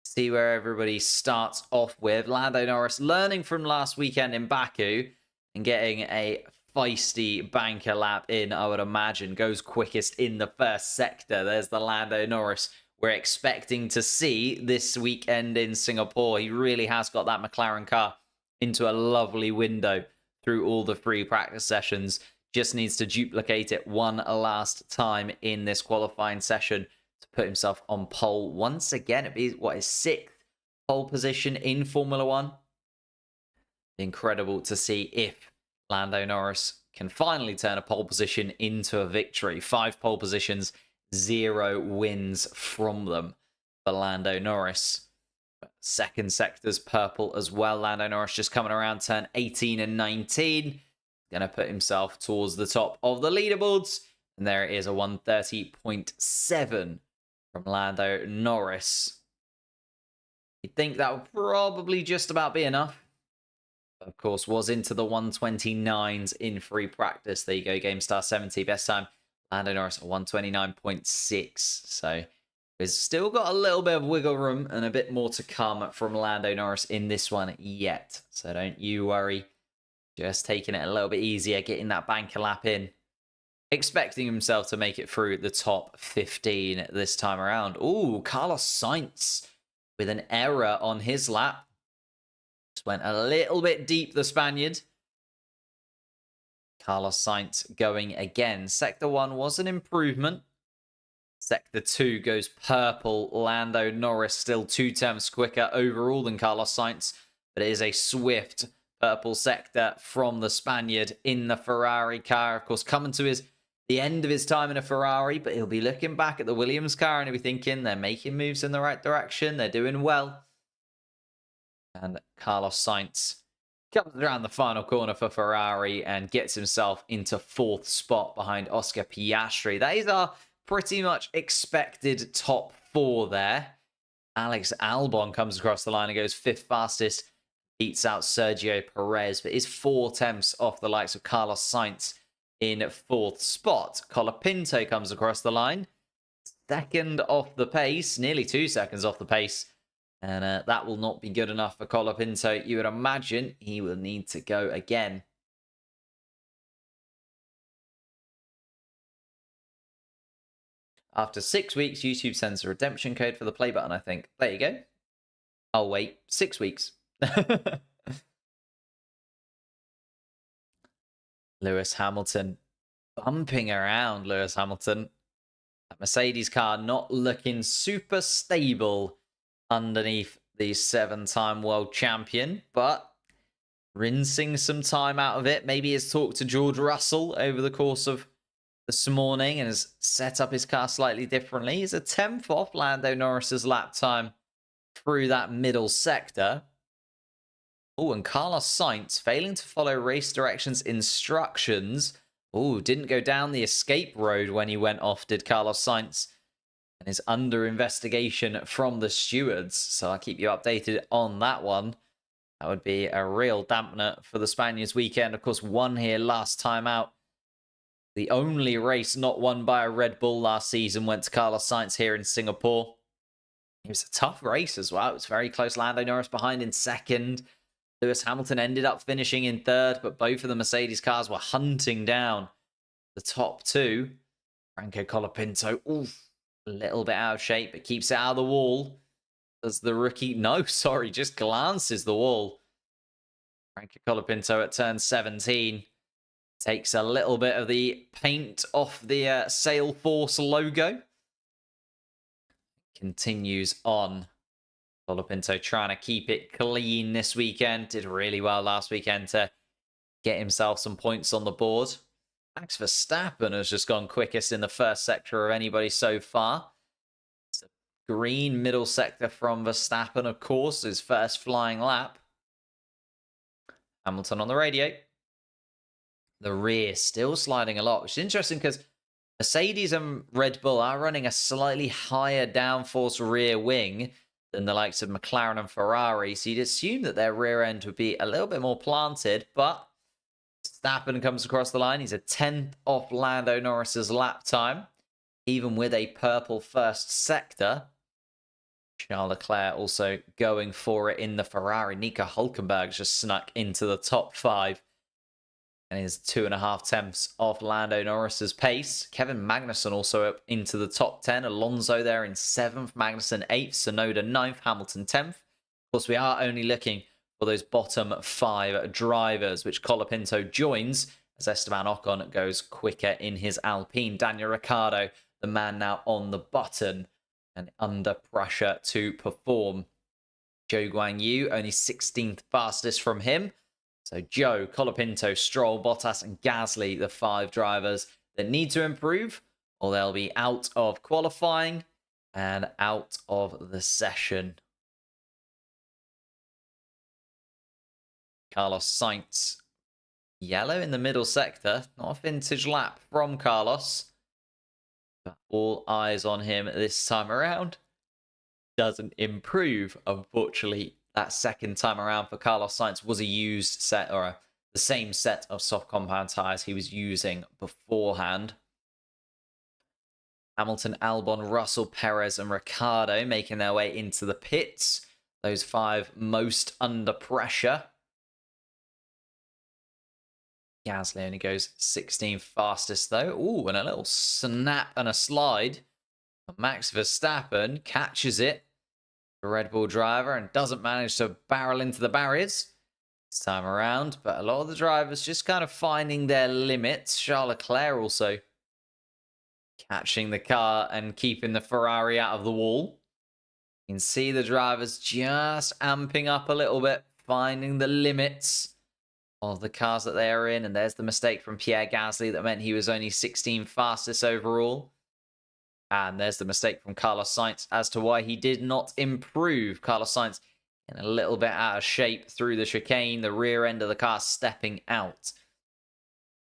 See where everybody starts off with. Lando Norris learning from last weekend in Baku and getting a feisty banker lap in, I would imagine. Goes quickest in the first sector. There's the Lando Norris we're expecting to see this weekend in Singapore. He really has got that McLaren car into a lovely window through all the free practice sessions. Just needs to duplicate it one last time in this qualifying session to put himself on pole once again. It'd be, what, his 6th pole position in Formula One. Incredible to see if Lando Norris can finally turn a pole position into a victory. 5 pole positions, 0 wins from them for Lando Norris. Second sector's purple as well. Lando Norris just coming around turn 18 and 19. Going to put himself towards the top of the leaderboards. And there it is, a 130.7 from Lando Norris. You'd think that would probably just about be enough. But of course, was into the 129s in free practice. There you go, GameStar 70. Best time, Lando Norris at 129.6. So he's still got a little bit of wiggle room and a bit more to come from Lando Norris in this one yet. So don't you worry. Just taking it a little bit easier, getting that banker lap in. Expecting himself to make it through the top 15 this time around. Ooh, Carlos Sainz with an error on his lap. Just went a little bit deep, the Spaniard. Carlos Sainz going again. Sector 1 was an improvement. Sector 2 goes purple. Lando Norris still 2 tenths quicker overall than Carlos Sainz. But it is a swift purple sector from the Spaniard in the Ferrari car. Of course, coming to the end of his time in a Ferrari, but he'll be looking back at the Williams car and he'll be thinking they're making moves in the right direction. They're doing well. And Carlos Sainz comes around the final corner for Ferrari and gets himself into 4th spot behind Oscar Piastri. That is our pretty much expected top 4 there. Alex Albon comes across the line and goes 5th fastest. Beats out Sergio Perez, but is 4 tenths off the likes of Carlos Sainz in 4th spot. Colapinto comes across the line. 2nd off the pace, nearly 2 seconds off the pace. And that will not be good enough for Colapinto. You would imagine he will need to go again. After 6 weeks, YouTube sends a redemption code for the play button, I think. There you go. Oh, wait. 6 weeks. Lewis Hamilton bumping around. Lewis Hamilton. That Mercedes car not looking super stable underneath the 7-time world champion, but rinsing some time out of it. Maybe he's talked to George Russell over the course of this morning and has set up his car slightly differently. He's a 10th off Lando Norris's lap time through that middle sector. Oh, and Carlos Sainz failing to follow race directions instructions. Oh, didn't go down the escape road when he went off, did Carlos Sainz? And is under investigation from the stewards. So I'll keep you updated on that one. That would be a real dampener for the Spaniards weekend. Of course, won here last time out. The only race not won by a Red Bull last season went to Carlos Sainz here in Singapore. It was a tough race as well. It was very close. Lando Norris behind in 2nd. Lewis Hamilton ended up finishing in 3rd, but both of the Mercedes cars were hunting down the top 2. Franco Colapinto, oof, a little bit out of shape, but keeps it out of the wall. Does the rookie? No, sorry, just glances the wall. Franco Colapinto at turn 17 takes a little bit of the paint off the Sailforce logo. Continues on. Colapinto trying to keep it clean this weekend. Did really well last weekend to get himself some points on the board. Max Verstappen has just gone quickest in the first sector of anybody so far. It's a green middle sector from Verstappen, of course, his first flying lap. Hamilton on the radio. The rear still sliding a lot, which is interesting because Mercedes and Red Bull are running a slightly higher downforce rear wing than the likes of McLaren and Ferrari. So you'd assume that their rear end would be a little bit more planted, but Verstappen comes across the line. He's a 10th off Lando Norris's lap time, even with a purple first sector. Charles Leclerc also going for it in the Ferrari. Nico Hülkenberg just snuck into the top 5 and is 2.5 tenths off Lando Norris's pace. Kevin Magnussen also up into the top 10. Alonso there in 7th, Magnussen 8th, Tsunoda 9th, Hamilton 10th. Of course, we are only looking for those bottom 5 drivers, which Colapinto joins as Esteban Ocon goes quicker in his Alpine. Daniel Ricciardo, the man now on the button and under pressure to perform. Zhou Guanyu, only 16th fastest from him. So Joe, Colapinto, Stroll, Bottas and Gasly, the 5 drivers that need to improve or they'll be out of qualifying and out of the session. Carlos Sainz, yellow in the middle sector. Not a vintage lap from Carlos, but all eyes on him this time around. Doesn't improve, unfortunately. That second time around for Carlos Sainz was a used set, or the same set of soft compound tyres he was using beforehand. Hamilton, Albon, Russell, Perez, and Ricciardo making their way into the pits. Those 5 most under pressure. Gasly only goes 16th fastest though. Ooh, and a little snap and a slide. Max Verstappen catches it, the Red Bull driver, and doesn't manage to barrel into the barriers this time around. But a lot of the drivers just kind of finding their limits. Charles Leclerc also catching the car and keeping the Ferrari out of the wall. You can see the drivers just amping up a little bit, finding the limits of the cars that they are in. And there's the mistake from Pierre Gasly that meant he was only 16th fastest overall. And there's the mistake from Carlos Sainz as to why he did not improve. Carlos Sainz in a little bit out of shape through the chicane, the rear end of the car stepping out.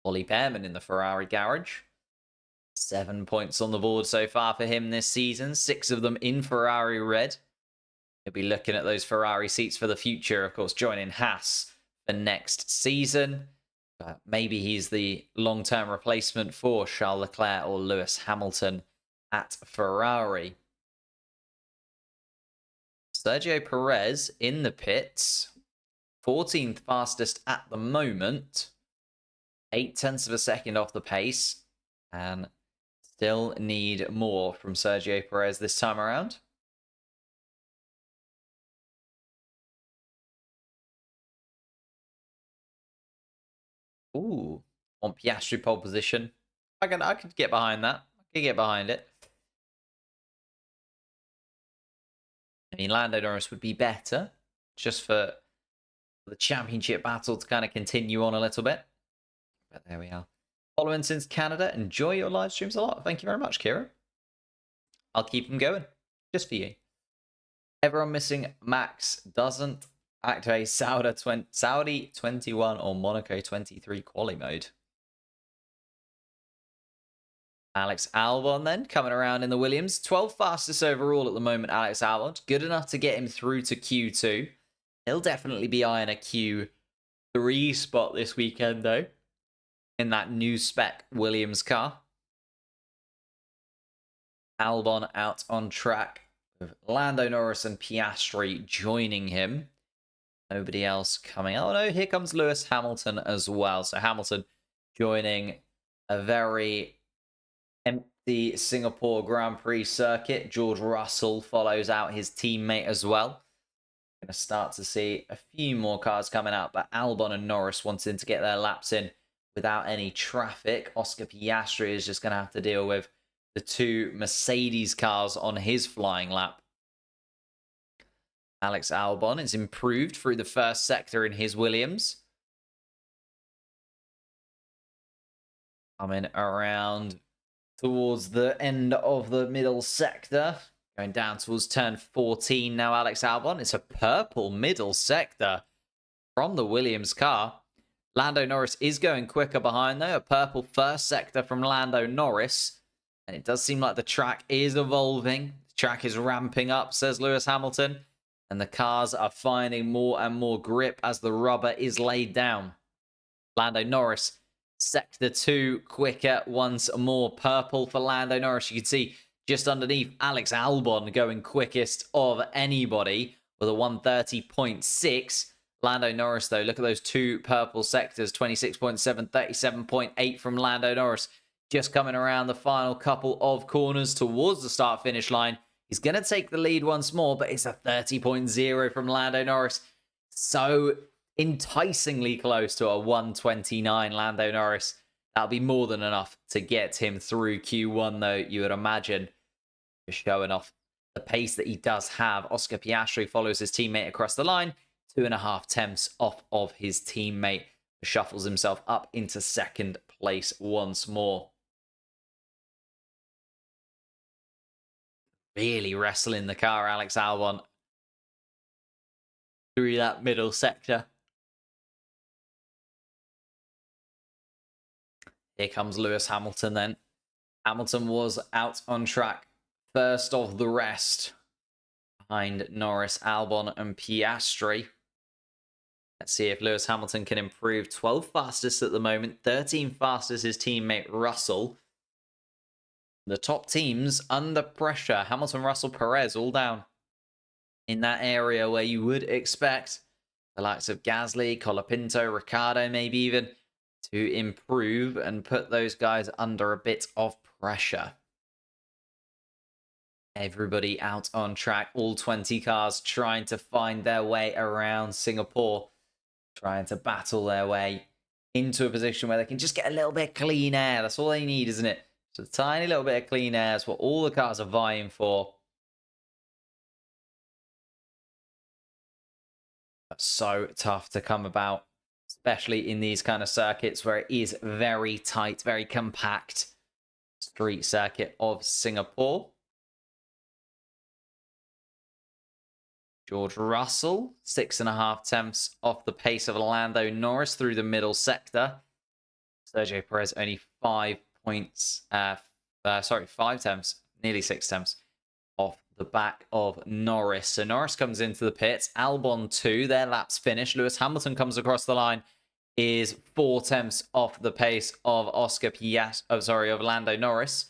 Ollie Behrman in the Ferrari garage. 7 points on the board so far for him this season. 6 of them in Ferrari red. He'll be looking at those Ferrari seats for the future, of course, joining Haas for next season. But maybe he's the long-term replacement for Charles Leclerc or Lewis Hamilton at Ferrari. Sergio Perez in the pits. 14th fastest at the moment. 0.8 of a second off the pace. And still need more from Sergio Perez this time around. Ooh, on Piastri pole position. I could get behind that. I could get behind it. I mean, Lando Norris would be better, just for the championship battle to kind of continue on a little bit. But there we are. Following since Canada, enjoy your live streams a lot. Thank you very much, Kira. I'll keep them going, just for you. Everyone missing Max doesn't activate Saudi 21 or Monaco 23 quali mode. Alex Albon then coming around in the Williams. 12th fastest overall at the moment, Alex Albon. Good enough to get him through to Q2. He'll definitely be eyeing a Q3 spot this weekend, though, in that new spec Williams car. Albon out on track with Lando Norris and Piastri joining him. Nobody else coming. Oh no, here comes Lewis Hamilton as well. So Hamilton joining a very empty Singapore Grand Prix circuit. George Russell follows out his teammate as well. Going to start to see a few more cars coming out, but Albon and Norris wanting to get their laps in without any traffic. Oscar Piastri is just going to have to deal with the 2 Mercedes cars on his flying lap. Alex Albon is improved through the first sector in his Williams. Coming around towards the end of the middle sector. Going down towards turn 14 now, Alex Albon. It's a purple middle sector from the Williams car. Lando Norris is going quicker behind, though. A purple first sector from Lando Norris. And it does seem like the track is evolving. The track is ramping up, says Lewis Hamilton. And the cars are finding more and more grip as the rubber is laid down. Lando Norris, sector 2, quicker once more. Purple for Lando Norris. You can see just underneath Alex Albon going quickest of anybody with a 130.6. Lando Norris, though, look at those 2 purple sectors. 26.7, 37.8 from Lando Norris. Just coming around the final couple of corners towards the start-finish line. He's going to take the lead once more, but it's a 30.0 from Lando Norris. So enticingly close to a 129 Lando Norris. That'll be more than enough to get him through Q1, though, you would imagine. Just showing off the pace that he does have. Oscar Piastri follows his teammate across the line. 2.5 tenths off of his teammate. Shuffles himself up into second place once more. Really wrestling the car, Alex Albon, through that middle sector. Here comes Lewis Hamilton then. Hamilton was out on track first of the rest, behind Norris, Albon and Piastri. Let's see if Lewis Hamilton can improve. 12 fastest at the moment, 13 fastest his teammate Russell. The top teams under pressure. Hamilton, Russell, Perez all down in that area where you would expect the likes of Gasly, Colapinto, Ricciardo maybe even to improve and put those guys under a bit of pressure. Everybody out on track, all 20 cars trying to find their way around Singapore, trying to battle their way into a position where they can just get a little bit of clean air. That's all they need, isn't it? Just a tiny little bit of clean air is what all the cars are vying for. That's so tough to come about, especially in these kind of circuits where it is very tight, very compact. Street circuit of Singapore. George Russell, 6.5 tenths off the pace of Lando Norris through the middle sector. Sergio Perez only 5 tenths, nearly 6 tenths off the back of Norris. So Norris comes into the pits. Albon 2, their laps finished. Lewis Hamilton comes across the line, is 4 tenths off the pace of of Lando Norris.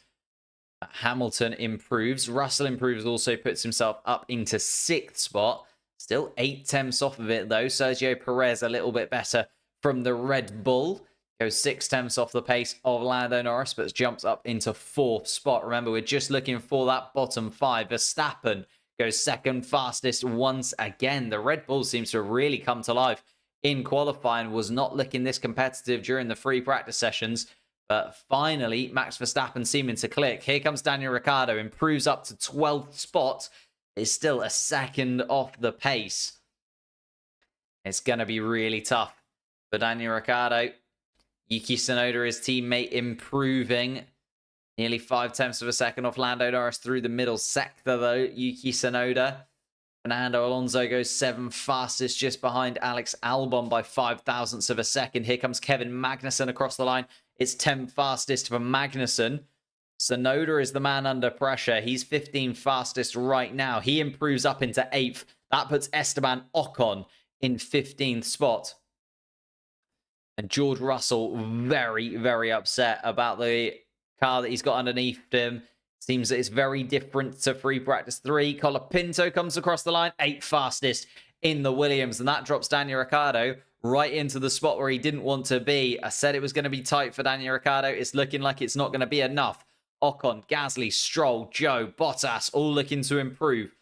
Hamilton improves. Russell improves, also puts himself up into 6th spot. Still 8 tenths off of it, though. Sergio Perez a little bit better from the Red Bull. Goes 6 tenths off the pace of Lando Norris, but jumps up into 4th spot. Remember, we're just looking for that bottom 5. Verstappen goes 2nd fastest once again. The Red Bull seems to have really come to life in qualifying. Was not looking this competitive during the free practice sessions. But finally, Max Verstappen seeming to click. Here comes Daniel Ricciardo, improves up to 12th spot. Is still a second off the pace. It's going to be really tough for Daniel Ricciardo. Yuki Tsunoda, his teammate, improving. Nearly 5 tenths of a second off Lando Norris through the middle sector, though. Yuki Tsunoda. Fernando Alonso goes 7th fastest, just behind Alex Albon by 5 thousandths of a second. Here comes Kevin Magnussen across the line. It's 10th fastest for Magnussen. Tsunoda is the man under pressure. He's 15th fastest right now. He improves up into 8th. That puts Esteban Ocon in 15th spot. And George Russell very, very upset about the car that he's got underneath him. Seems that it's very different to free practice 3. Colapinto comes across the line, 8th fastest in the Williams. And that drops Daniel Ricciardo right into the spot where he didn't want to be. I said it was going to be tight for Daniel Ricciardo. It's looking like it's not going to be enough. Ocon, Gasly, Stroll, Zhou, Bottas, all looking to improve.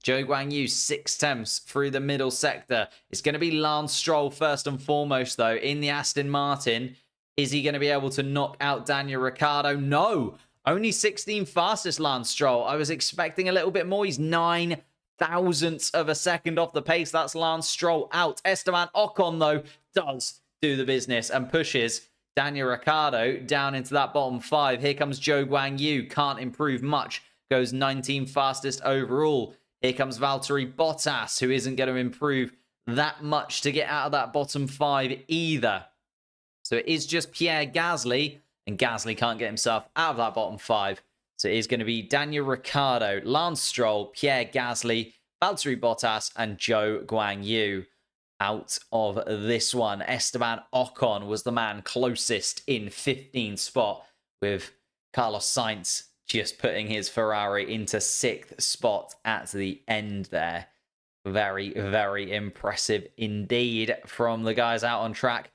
Zhou Guanyu, 6 tenths through the middle sector. It's going to be Lance Stroll first and foremost, though, in the Aston Martin. Is he going to be able to knock out Daniel Ricciardo? No. Only 16th fastest Lance Stroll. I was expecting a little bit more. He's 9 thousandths of a second off the pace. That's Lance Stroll out. Esteban Ocon, though, does do the business and pushes Daniel Ricciardo down into that bottom 5. Here comes Zhou Guanyu. Can't improve much. Goes 19th fastest overall. Here comes Valtteri Bottas, who isn't going to improve that much to get out of that bottom 5 either. So it is just Pierre Gasly, and Gasly can't get himself out of that bottom 5. So it is going to be Daniel Ricciardo, Lance Stroll, Pierre Gasly, Valtteri Bottas, and Zhou Guanyu out of this one. Esteban Ocon was the man closest in 15th spot, with Carlos Sainz just putting his Ferrari into 6th spot at the end there. Very, very impressive indeed from the guys out on track.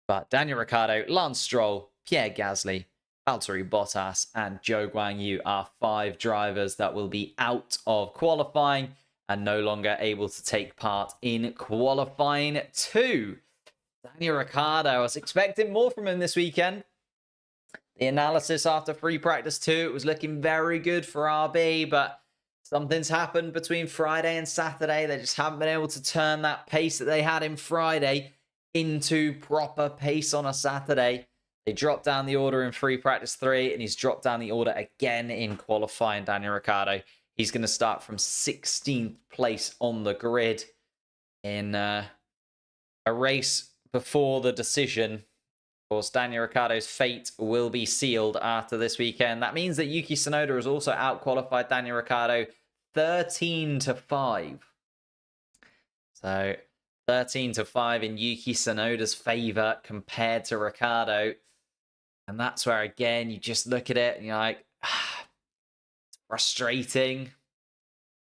But Daniel Ricciardo, Lance Stroll, Pierre Gasly, Valtteri Bottas, and Zhou Guanyu are 5 drivers that will be out of qualifying and no longer able to take part in qualifying 2. Daniel Ricciardo, I was expecting more from him this weekend. The analysis after free practice 2, it was looking very good for RB, but something's happened between Friday and Saturday. They just haven't been able to turn that pace that they had in Friday into proper pace on a Saturday. They dropped down the order in free practice 3, and he's dropped down the order again in qualifying, Daniel Ricciardo. He's going to start from 16th place on the grid in a race before the decision. Of course, Daniel Ricciardo's fate will be sealed after this weekend. That means that Yuki Tsunoda has also out-qualified Daniel Ricciardo 13-5. So 13-5 in Yuki Tsunoda's favor compared to Ricciardo. And that's where, again, you just look at it and you're like, it's frustrating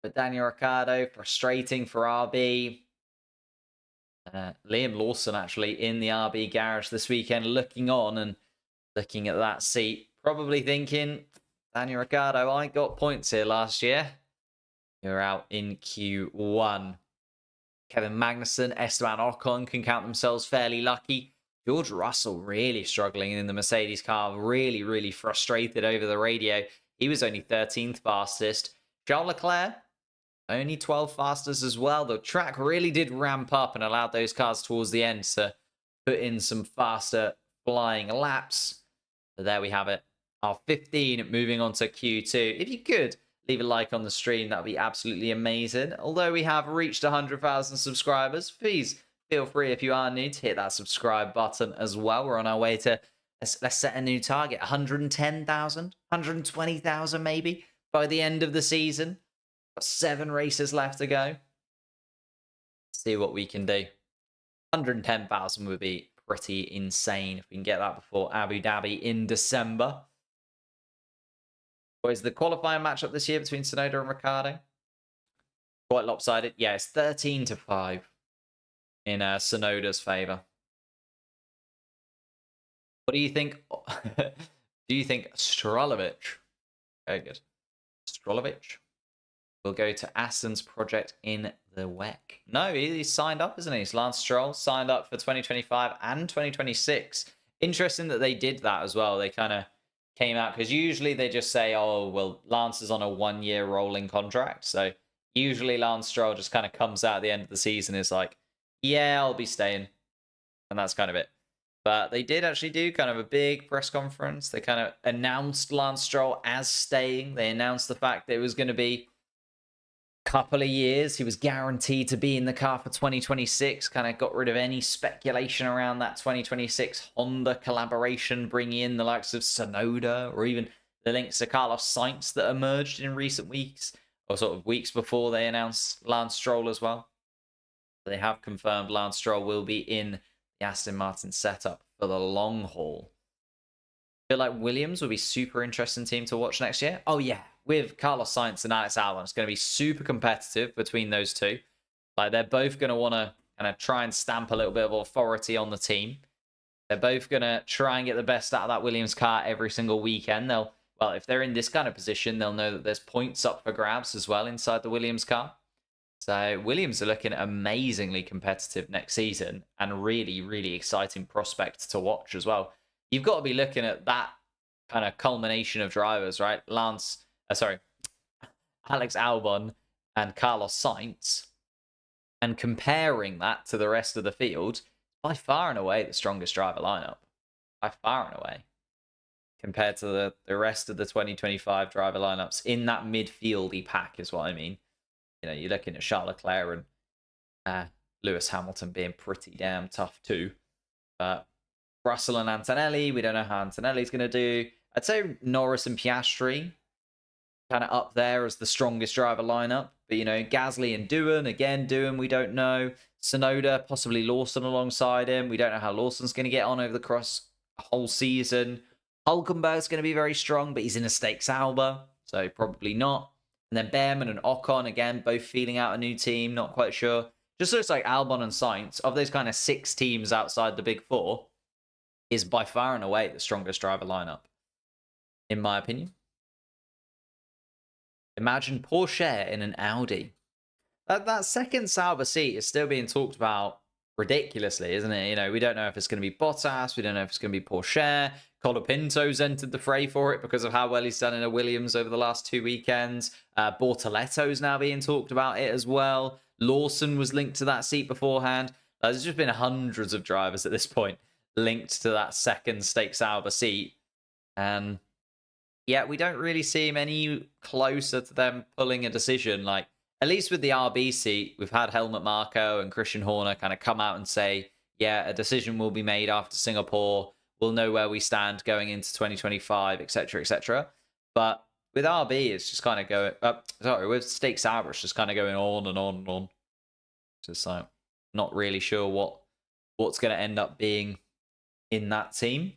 for Daniel Ricciardo, frustrating for RB. Liam Lawson, actually, in the RB garage this weekend, looking on and looking at that seat, probably thinking, Daniel Ricciardo, I got points here last year. You're out in Q1. Kevin Magnussen, Esteban Ocon can count themselves fairly lucky. George Russell really struggling in the Mercedes car, really frustrated over the radio. He was only 13th fastest. Charles Leclerc, only 12 fastest as well. The track really did ramp up and allowed those cars towards the end to put in some faster flying laps. So there we have it. Our 15 moving on to Q2. If you could leave a like on the stream, that would be absolutely amazing. Although we have reached 100,000 subscribers, please feel free, if you are new, to hit that subscribe button as well. We're on our way to, let's set a new target, 110,000, 120,000 maybe by the end of the season. Got 7 races left to go. Let's see what we can do. 110,000 would be pretty insane if we can get that before Abu Dhabi in December. What is the qualifying matchup this year between Tsunoda and Ricciardo? Quite lopsided. Yeah, it's 13-5 in Tsunoda's favor. What do you think? Do you think Strolovic? Very good. Strolovic will go to Aston's project in the WEC. No, he's signed up, isn't he? He's Lance Stroll signed up for 2025 and 2026. Interesting that they did that as well. They kind of came out, because usually they just say, oh, well, Lance is on a 1-year rolling contract. So usually Lance Stroll just kind of comes out at the end of the season, is like, yeah, I'll be staying. And that's kind of it. But they did actually do kind of a big press conference. They kind of announced Lance Stroll as staying. They announced the fact that it was going to be a couple of years. He was guaranteed to be in the car for 2026. Kind of got rid of any speculation around that 2026 Honda collaboration, bringing in the likes of Tsunoda, or even the links to Carlos Sainz that emerged in recent weeks, or sort of weeks before they announced Lance Stroll as well. They have confirmed Lance Stroll will be in the Aston Martin setup for the long haul. I feel like Williams will be super interesting team to watch next year. Oh yeah, with Carlos Sainz and Alex Albon, it's going to be super competitive between those two. Like, they're both going to want to kind of try and stamp a little bit of authority on the team. They're both going to try and get the best out of that Williams car every single weekend. Well, if they're in this kind of position, they'll know that there's points up for grabs as well inside the Williams car. So Williams are looking amazingly competitive next season, and really exciting prospect to watch as well. You've got to be looking at that kind of culmination of drivers, right? Alex Albon and Carlos Sainz, and comparing that to the rest of the field. By far and away the strongest driver lineup. By far and away. Compared to the rest of the 2025 driver lineups in that midfieldy pack is what I mean. You know, you're looking at Charles Leclerc and Lewis Hamilton being pretty damn tough too. But Russell and Antonelli, we don't know how Antonelli's going to do. I'd say Norris and Piastri kind of up there as the strongest driver lineup. But, you know, Gasly and Doohan, again, Doohan, we don't know. Tsunoda, possibly Lawson alongside him. We don't know how Lawson's going to get on over the whole season. Hulkenberg's going to be very strong, but he's in a Stake Sauber, so probably not. And then Behrman and Ocon, again, both feeling out a new team, not quite sure. Just looks like Albon and Sainz, of those kind of 6 teams outside the big 4, is by far and away the strongest driver lineup, in my opinion. Imagine Porsche in an Audi. That second Sauber seat is still being talked about ridiculously, isn't it? You know, we don't know if it's going to be Bottas, we don't know if it's going to be Porsche. Colapinto's entered the fray for it because of how well he's done in a Williams over the last 2 weekends. Bortoletto's now being talked about it as well. Lawson was linked to that seat beforehand. There's just been hundreds of drivers at this point linked to that second Stakes Alba seat. And yeah, we don't really seem any closer to them pulling a decision. Like, at least with the RB seat, we've had Helmut Marko and Christian Horner kind of come out and say, yeah, a decision will be made after Singapore. We'll know where we stand going into 2025, etc., etc. But with RB, it's just kind of going with Stakes Alba, it's just kind of going on and on and on. Just like, not really sure what's going to end up being in that team.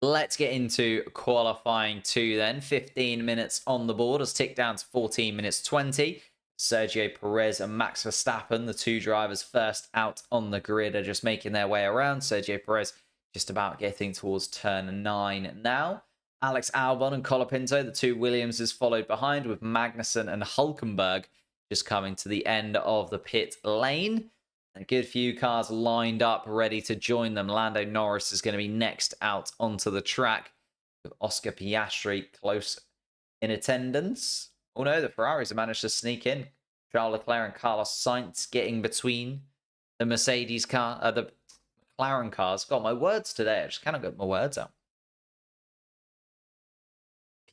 Let's get into qualifying 2 then. 15 minutes on the board has ticked down to 14 minutes 20. Sergio Perez and Max Verstappen, the two drivers first out on the grid, are just making their way around. Sergio Perez just about getting towards turn 9 now. Alex Albon and Colapinto, the two Williamses, followed behind, with Magnussen and Hulkenberg just coming to the end of the pit lane. A good few cars lined up, ready to join them. Lando Norris is going to be next out onto the track, with Oscar Piastri close in attendance. Oh no, the Ferraris have managed to sneak in. Charles Leclerc and Carlos Sainz getting between the Mercedes car, the McLaren cars. Got my words today. I just kind of got my words out.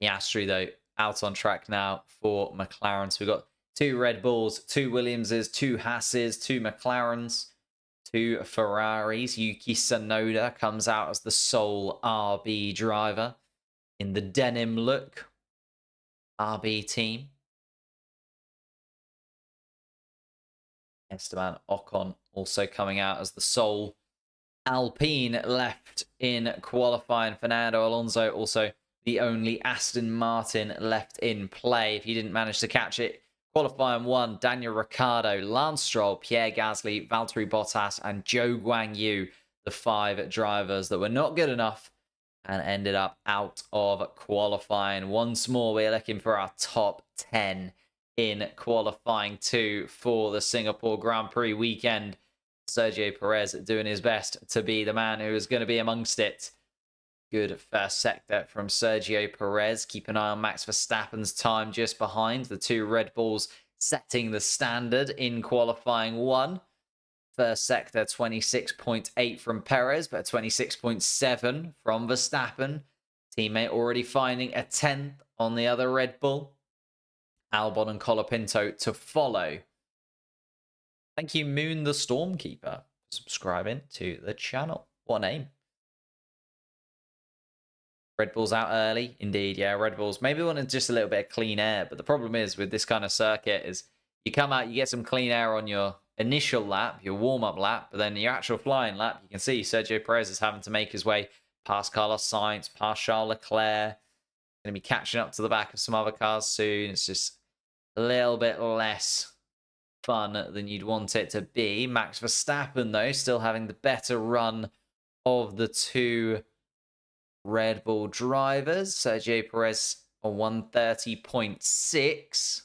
Piastri, though, out on track now for McLaren. So we've got 2 Red Bulls, 2 Williamses, 2 Hasses, 2 McLarens, 2 Ferraris. Yuki Tsunoda comes out as the sole RB driver in the denim look. RB team. Esteban Ocon also coming out as the sole Alpine left in qualifying. Fernando Alonso also the only Aston Martin left in play. If you didn't manage to catch it, qualifying 1, Daniel Ricciardo, Lance Stroll, Pierre Gasly, Valtteri Bottas, and Zhou Guanyu, the 5 drivers that were not good enough and ended up out of qualifying. Once more, we're looking for our top 10 in qualifying 2 for the Singapore Grand Prix weekend. Sergio Perez doing his best to be the man who is going to be amongst it. Good first sector from Sergio Perez. Keep an eye on Max Verstappen's time just behind. The 2 Red Bulls setting the standard in qualifying 1. First sector, 26.8 from Perez, but 26.7 from Verstappen. Teammate already finding a 10th on the other Red Bull. Albon and Colapinto to follow. Thank you, Moon the Stormkeeper, for subscribing to the channel. What a name. Red Bull's out early. Indeed, yeah, Red Bulls. Maybe wanted just a little bit of clean air, but the problem is with this kind of circuit is you come out, you get some clean air on your initial lap, your warm-up lap, but then your actual flying lap, you can see Sergio Perez is having to make his way past Carlos Sainz, past Charles Leclerc. Going to be catching up to the back of some other cars soon. It's just a little bit less fun than you'd want it to be. Max Verstappen, though, still having the better run of the 2 Red Bull drivers. Sergio Perez on 130.6.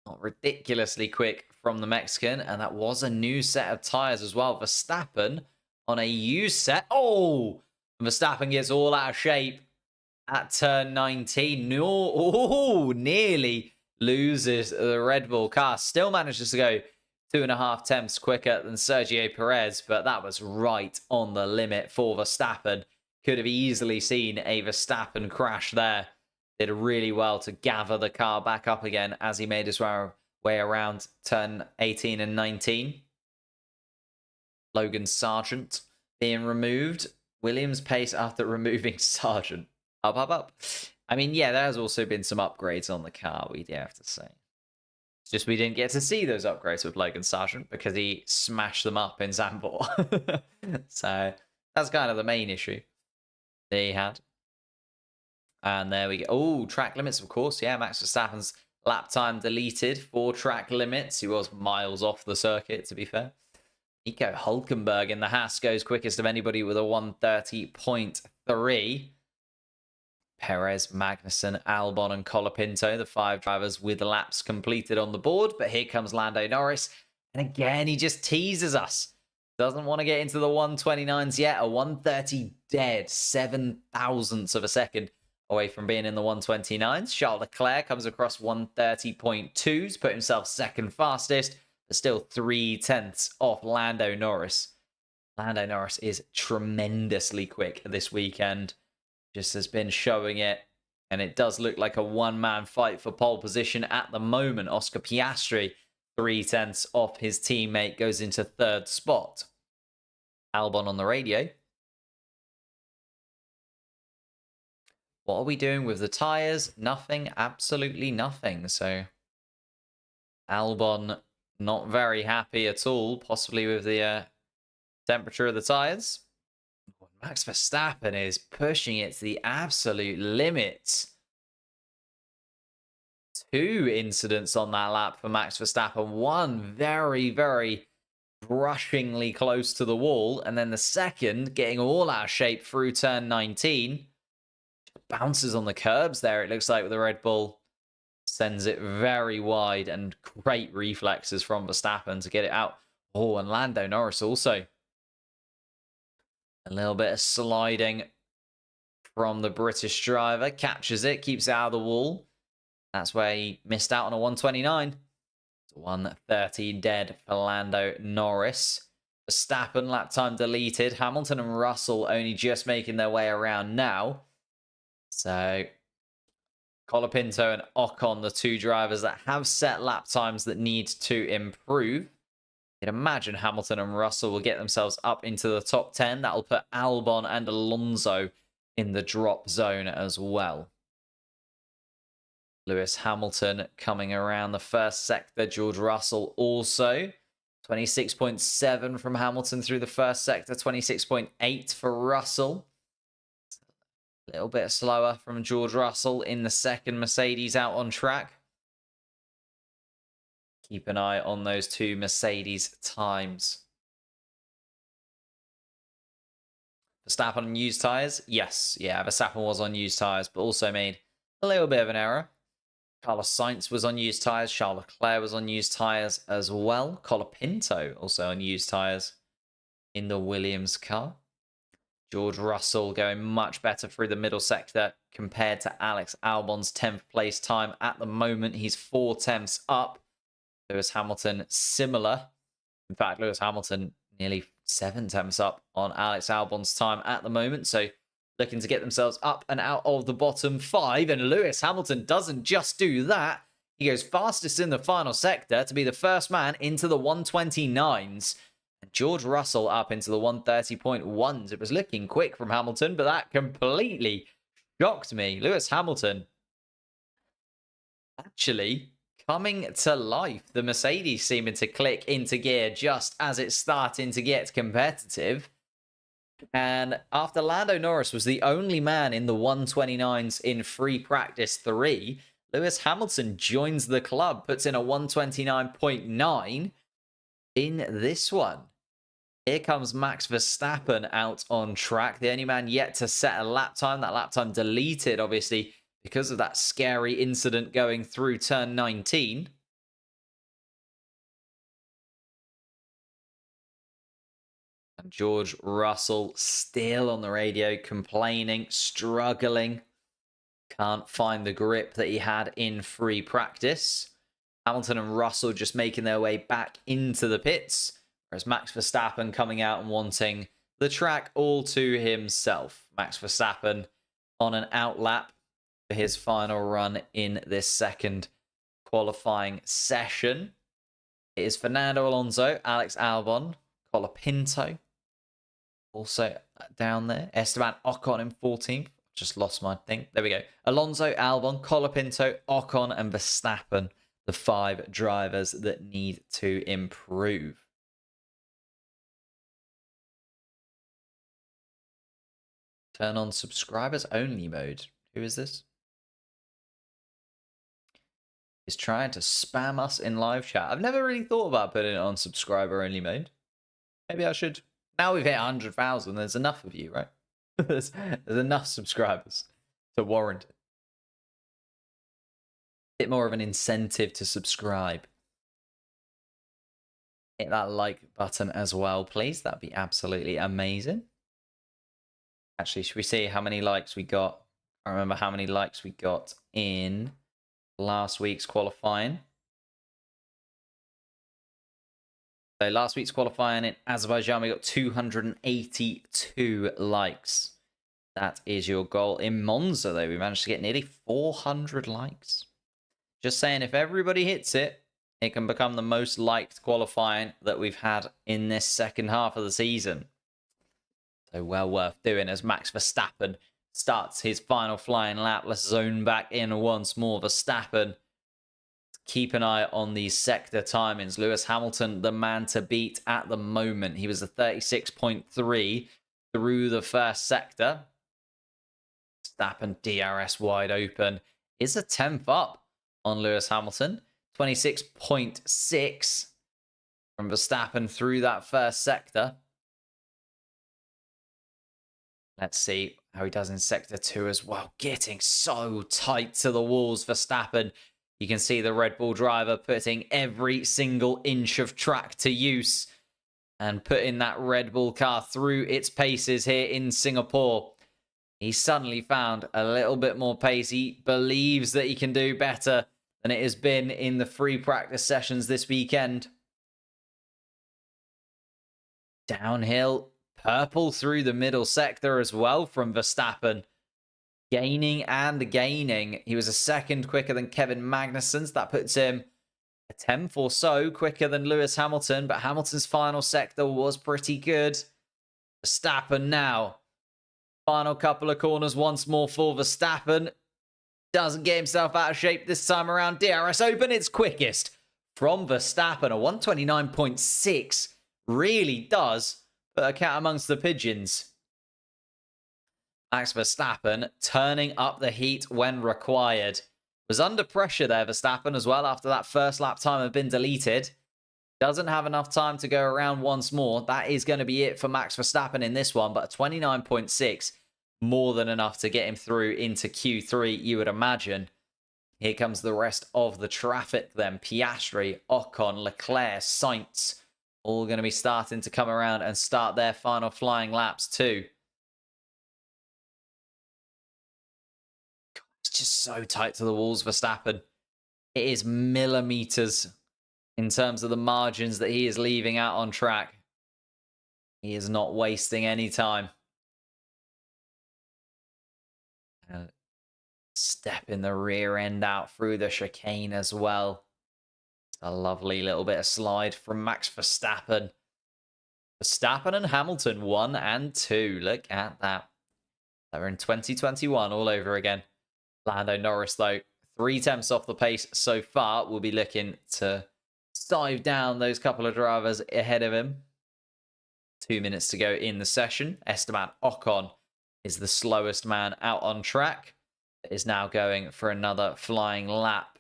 Not ridiculously quick from the Mexican. And that was a new set of tyres as well. Verstappen on a used set. Oh! Verstappen gets all out of shape at turn 19. No, oh, nearly loses the Red Bull car. Still manages to go 2.5 tenths quicker than Sergio Perez, but that was right on the limit for Verstappen. Could have easily seen a Verstappen crash there. Did really well to gather the car back up again as he made his way around turn 18 and 19. Logan Sargent being removed. Williams pace after removing Sargent. Up. I mean, yeah, there has also been some upgrades on the car, we do have to say. It's just we didn't get to see those upgrades with Logan Sargent because he smashed them up in Zandvoort. So that's kind of the main issue that he had. And there we go. Oh, track limits, of course. Yeah, Max Verstappen's lap time deleted for track limits. He was miles off the circuit, to be fair. Nico Hulkenberg in the Haas goes quickest of anybody with a 130.3. Perez, Magnussen, Albon, and Colapinto, the 5 drivers with laps completed on the board. But here comes Lando Norris. And again, he just teases us. Doesn't want to get into the 129s yet. A 130 dead, 7 thousandths of a second away from being in the 129s. Charles Leclerc comes across 130.2s, put himself second fastest, but still 3 tenths off Lando Norris. Lando Norris is tremendously quick this weekend. Just has been showing it. And it does look like a one-man fight for pole position at the moment. Oscar Piastri, 0.3 off his teammate, goes into third spot. Albon on the radio. What are we doing with the tyres? Nothing, absolutely nothing. So Albon not very happy at all, possibly with the temperature of the tyres. Max Verstappen is pushing it to the absolute limit. 2 incidents on that lap for Max Verstappen. One very, very brushingly close to the wall. And then the second getting all out of shape through turn 19. Bounces on the curbs there, it looks like, with the Red Bull. Sends it very wide, and great reflexes from Verstappen to get it out. Oh, and Lando Norris also. A little bit of sliding from the British driver. Catches it, keeps it out of the wall. That's where he missed out on a 129. 130 dead for Lando Norris. Verstappen, lap time deleted. Hamilton and Russell only just making their way around now. So, Colapinto and Ocon, the 2 drivers that have set lap times that need to improve. You'd imagine Hamilton and Russell will get themselves up into the top 10. That'll put Albon and Alonso in the drop zone as well. Lewis Hamilton coming around the first sector. George Russell also. 26.7 from Hamilton through the first sector. 26.8 for Russell. A little bit slower from George Russell in the second Mercedes out on track. Keep an eye on those 2 Mercedes times. Verstappen on used tyres? Yes. Yeah, Verstappen was on used tyres, but also made a little bit of an error. Carlos Sainz was on used tyres. Charles Leclerc was on used tyres as well. Colapinto also on used tyres in the Williams car. George Russell going much better through the middle sector compared to Alex Albon's 10th place time. At the moment, he's 4 tenths up. Lewis Hamilton, similar. In fact, Lewis Hamilton nearly 7 tenths up on Alex Albon's time at the moment. So looking to get themselves up and out of the bottom 5. And Lewis Hamilton doesn't just do that. He goes fastest in the final sector to be the first man into the 129s. George Russell up into the 130.1s. It was looking quick from Hamilton, but that completely shocked me. Lewis Hamilton actually coming to life. The Mercedes seeming to click into gear just as it's starting to get competitive. And after Lando Norris was the only man in the 129s in free practice 3, Lewis Hamilton joins the club, puts in a 129.9 in this one. Here comes Max Verstappen out on track. The only man yet to set a lap time. That lap time deleted, obviously, because of that scary incident going through turn 19. And George Russell still on the radio, complaining, struggling. Can't find the grip that he had in free practice. Hamilton and Russell just making their way back into the pits. Whereas Max Verstappen coming out and wanting the track all to himself. Max Verstappen on an outlap for his final run in this second qualifying session. It is Fernando Alonso, Alex Albon, Colapinto also down there. Esteban Ocon in 14th. Just lost my thing. There we go. Alonso, Albon, Colapinto, Ocon, and Verstappen. The 5 drivers that need to improve. Turn on subscribers only mode. Who is this? He's trying to spam us in live chat. I've never really thought about putting it on subscriber only mode. Maybe I should. Now we've hit 100,000. There's enough of you, right? there's enough subscribers to warrant it. Bit more of an incentive to subscribe. Hit that like button as well, please. That'd be absolutely amazing. Actually, should we see how many likes we got? I remember how many likes we got in last week's qualifying. So last week's qualifying in Azerbaijan, we got 282 likes. That is your goal. In Monza, though, we managed to get nearly 400 likes. Just saying, if everybody hits it, it can become the most liked qualifying that we've had in this second half of the season. So well worth doing as Max Verstappen starts his final flying lap. Let's zone back in once more. Verstappen. Keep an eye on these sector timings. Lewis Hamilton, the man to beat at the moment. He was a 36.3 through the first sector. Verstappen DRS wide open. Is a 10th up on Lewis Hamilton. 26.6 from Verstappen through that first sector. Let's see how he does in sector 2 as well. Getting so tight to the walls, Verstappen. You can see the Red Bull driver putting every single inch of track to use and putting that Red Bull car through its paces here in Singapore. He suddenly found a little bit more pace. He believes that he can do better than it has been in the free practice sessions this weekend. Downhill, purple through the middle sector as well from Verstappen. Gaining and gaining. He was a second quicker than Kevin Magnussen's. That puts him a 10th or so quicker than Lewis Hamilton. But Hamilton's final sector was pretty good. Verstappen now. Final couple of corners once more for Verstappen. Doesn't get himself out of shape this time around. DRS open. It's quickest from Verstappen. A 129.6 really does put a cat amongst the pigeons. Max Verstappen turning up the heat when required. Was under pressure there, Verstappen, as well, after that first lap time had been deleted. Doesn't have enough time to go around once more. That is going to be it for Max Verstappen in this one, but a 29.6, more than enough to get him through into Q3, you would imagine. Here comes the rest of the traffic then. Piastri, Ocon, Leclerc, Sainz, all going to be starting to come around and start their final flying laps too. Just so tight to the walls, Verstappen. It is millimeters in terms of the margins that he is leaving out on track. He is not wasting any time. Step in the rear end out through the chicane as well. A lovely little bit of slide from Max Verstappen. Verstappen and Hamilton 1 and 2. Look at that. They're in 2021 all over again. Lando Norris, though, 3/10 off the pace so far. We'll be looking to dive down those couple of drivers ahead of him. 2 minutes to go in the session. Esteban Ocon is the slowest man out on track. Is now going for another flying lap.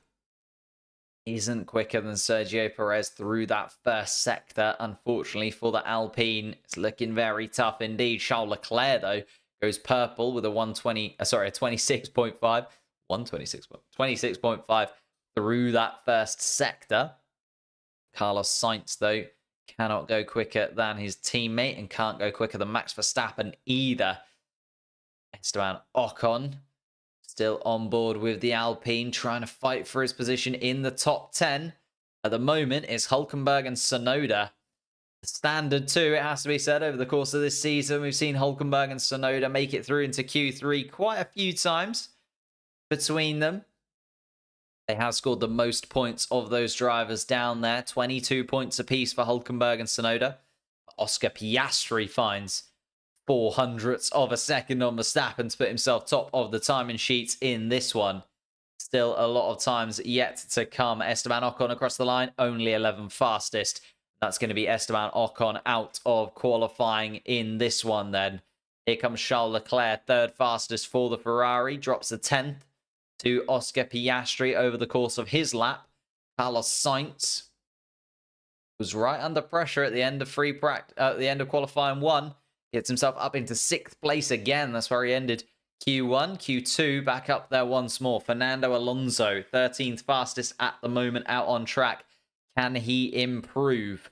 Isn't quicker than Sergio Perez through that first sector. Unfortunately for the Alpine, it's looking very tough indeed. Charles Leclerc, though, goes purple with a 26.5. 26.5 through that first sector. Carlos Sainz, though, cannot go quicker than his teammate and can't go quicker than Max Verstappen either. Esteban Ocon still on board with the Alpine, trying to fight for his position in the top 10. At the moment, it's Hülkenberg and Tsunoda. Standard too, it has to be said, over the course of this season. We've seen Hülkenberg and Tsunoda make it through into Q3 quite a few times between them. They have scored the most points of those drivers down there. 22 points apiece for Hülkenberg and Tsunoda. Oscar Piastri finds 0.04 of a second on Verstappen to put himself top of the timing sheets in this one. Still a lot of times yet to come. Esteban Ocon across the line, only 11 fastest. That's going to be Esteban Ocon out of qualifying in this one then. Here comes Charles Leclerc, third fastest for the Ferrari. Drops a 10th to Oscar Piastri over the course of his lap. Carlos Sainz was right under pressure at the end of at the end of qualifying 1. Gets himself up into 6th place again. That's where he ended Q1. Q2 back up there once more. Fernando Alonso, 13th fastest at the moment out on track. Can he improve?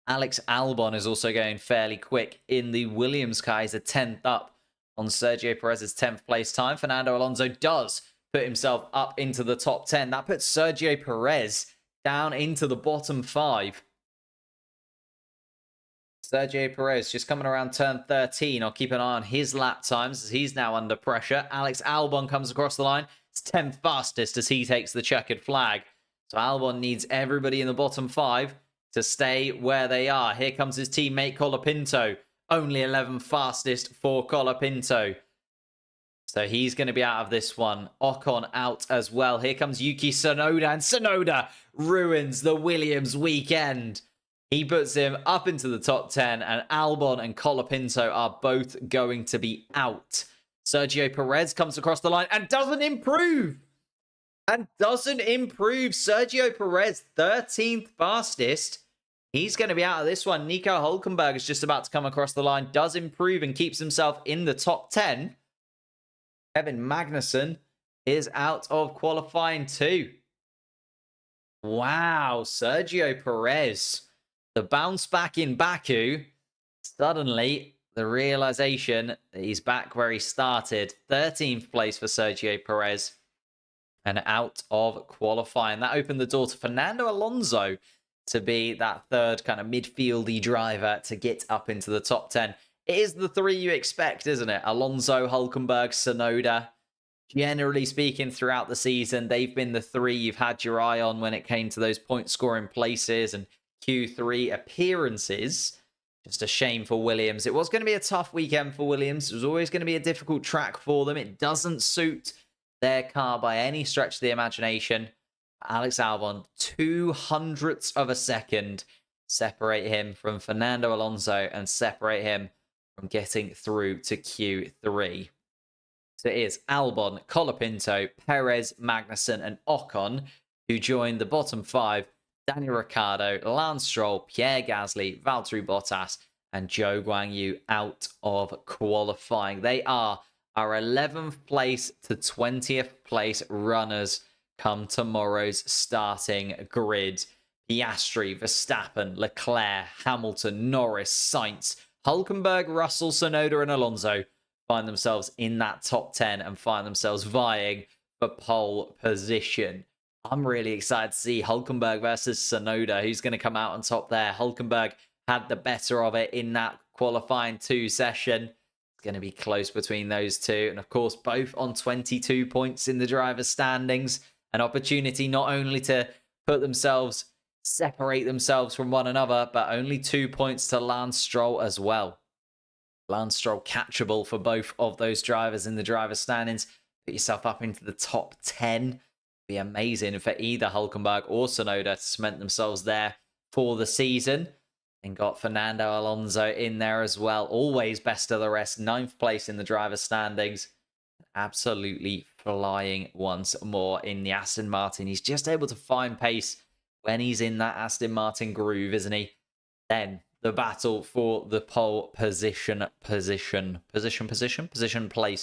Alex Albon is also going fairly quick in the Williams car. He's a 10th up on Sergio Perez's 10th place time. Fernando Alonso does put himself up into the top 10. That puts Sergio Perez down into the bottom 5. Sergio Perez just coming around turn 13. I'll keep an eye on his lap times as he's now under pressure. Alex Albon comes across the line. It's 10th fastest as he takes the checkered flag. So Albon needs everybody in the bottom 5 to stay where they are. Here comes his teammate Colapinto. Only 11th fastest for Colapinto. So he's going to be out of this one. Ocon out as well. Here comes Yuki Tsunoda, and Tsunoda ruins the Williams weekend. He puts him up into the top 10, and Albon and Colapinto are both going to be out. Sergio Perez comes across the line and doesn't improve. Sergio Perez, 13th fastest. He's going to be out of this one. Nico Hülkenberg is just about to come across the line, does improve and keeps himself in the top 10. Kevin Magnussen is out of qualifying too. Wow, Sergio Perez. The bounce back in Baku. Suddenly, the realization that he's back where he started. 13th place for Sergio Perez. And out of qualifying. That opened the door to Fernando Alonso to be that third kind of midfieldy driver to get up into the top 10. It is the 3 you expect, isn't it? Alonso, Hülkenberg, Tsunoda. Generally speaking, throughout the season, they've been the 3 you've had your eye on when it came to those point-scoring places and Q3 appearances. Just a shame for Williams. It was going to be a tough weekend for Williams. It was always going to be a difficult track for them. It doesn't suit their car by any stretch of the imagination. Alex Albon, 0.02 of a second separate him from Fernando Alonso and separate him from getting through to Q3. So it is Albon, Colapinto, Perez, Magnussen, and Ocon who joined the bottom 5. Daniel Ricciardo, Lance Stroll, Pierre Gasly, Valtteri Bottas, and Zhou Guanyu out of qualifying. They are our 11th place to 20th place runners come tomorrow's starting grid. Piastri, Verstappen, Leclerc, Hamilton, Norris, Sainz, Hülkenberg, Russell, Tsunoda, and Alonso find themselves in that top 10 and find themselves vying for pole position. I'm really excited to see Hülkenberg versus Tsunoda. Who's going to come out on top there? Hülkenberg had the better of it in that qualifying 2 session. It's going to be close between those two. And of course, both on 22 points in the driver's standings. An opportunity not only to separate themselves from one another, but only 2 points to Lance Stroll as well. Lance Stroll catchable for both of those drivers in the driver's standings. Put yourself up into the top 10. Be amazing for either Hülkenberg or Tsunoda to cement themselves there for the season. And got Fernando Alonso in there as well. Always best of the rest. 9th place in the driver's standings. Absolutely flying once more in the Aston Martin. He's just able to find pace when he's in that Aston Martin groove, isn't he? Then the battle for the pole position place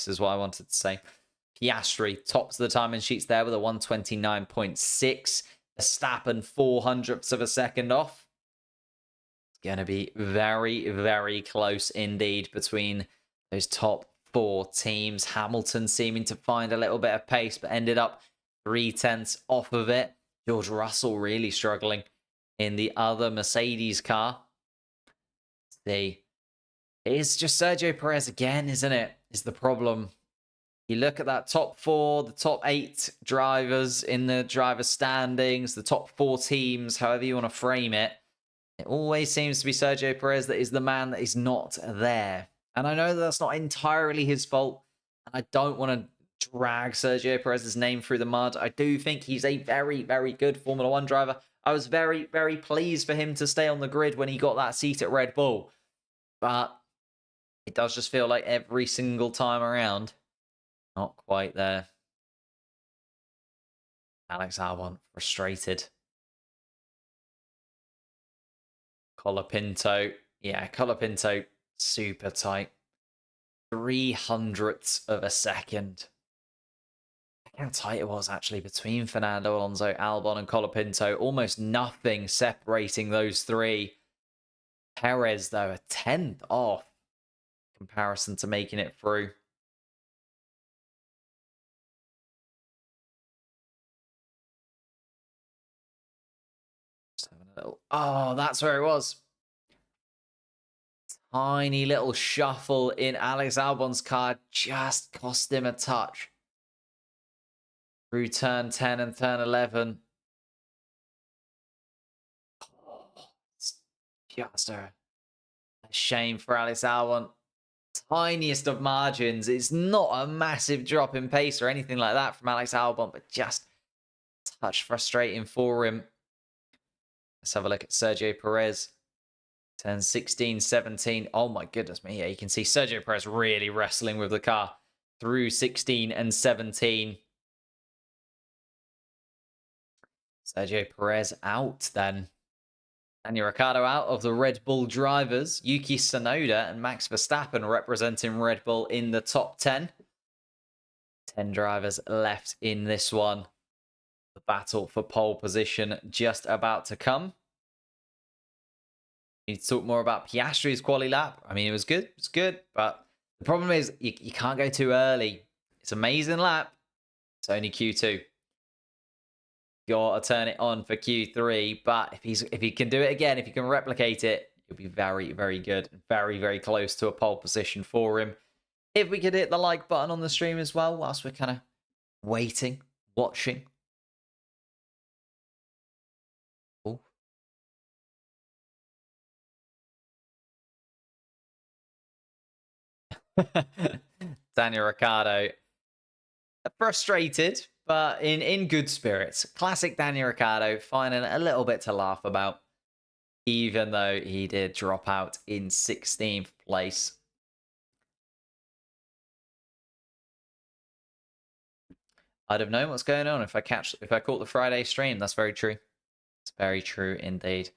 is what I wanted to say. Piastri tops the timing sheets there with a 129.6. Verstappen 0.04 of a second off. It's going to be very, very close indeed between those top 4 teams. Hamilton seeming to find a little bit of pace, but ended up 0.3 off of it. George Russell really struggling in the other Mercedes car. See, it's just Sergio Perez again, isn't it? Is the problem. You look at that top 4, the top 8 drivers in the driver standings, the top 4 teams, however you want to frame it. It always seems to be Sergio Perez that is the man that is not there. And I know that's not entirely his fault. And I don't want to drag Sergio Perez's name through the mud. I do think he's a very, very good Formula 1 driver. I was very, very pleased for him to stay on the grid when he got that seat at Red Bull. But it does just feel like every single time around, not quite there. Alex Albon frustrated. Colapinto. Yeah, Colapinto super tight. 0.03 of a second. Look how tight it was actually between Fernando Alonso, Albon, and Colapinto. Almost nothing separating those 3. Perez, though, a 10th off in comparison to making it through. Oh, that's where it was. tiny little shuffle in Alex Albon's car just cost him a touch. Through turn 10 and turn 11. It's just a shame for Alex Albon. Tiniest of margins. It's not a massive drop in pace or anything like that from Alex Albon, but just a touch frustrating for him. Let's have a look at Sergio Perez. Turn 16, 17. Oh my goodness me. Yeah, you can see Sergio Perez really wrestling with the car through 16 and 17. Sergio Perez out then. Daniel Ricciardo out of the Red Bull drivers. Yuki Tsunoda and Max Verstappen representing Red Bull in the top 10. 10 drivers left in this one. The battle for pole position just about to come. We need to talk more about Piastri's quali lap. I mean, it was good. It's good. But the problem is you can't go too early. It's an amazing lap. It's only Q2. Got to turn it on for Q3, but if he can do it again, if he can replicate it, it'll be very, very good. Very, very close to a pole position for him. If we could hit the like button on the stream as well, whilst we're kind of waiting, watching. Oh. Daniel Ricciardo. Frustrated, but in good spirits. Classic Daniel Ricciardo, finding a little bit to laugh about, even though he did drop out in 16th place. I'd have known what's going on if I caught the Friday stream. That's very true. It's very true indeed.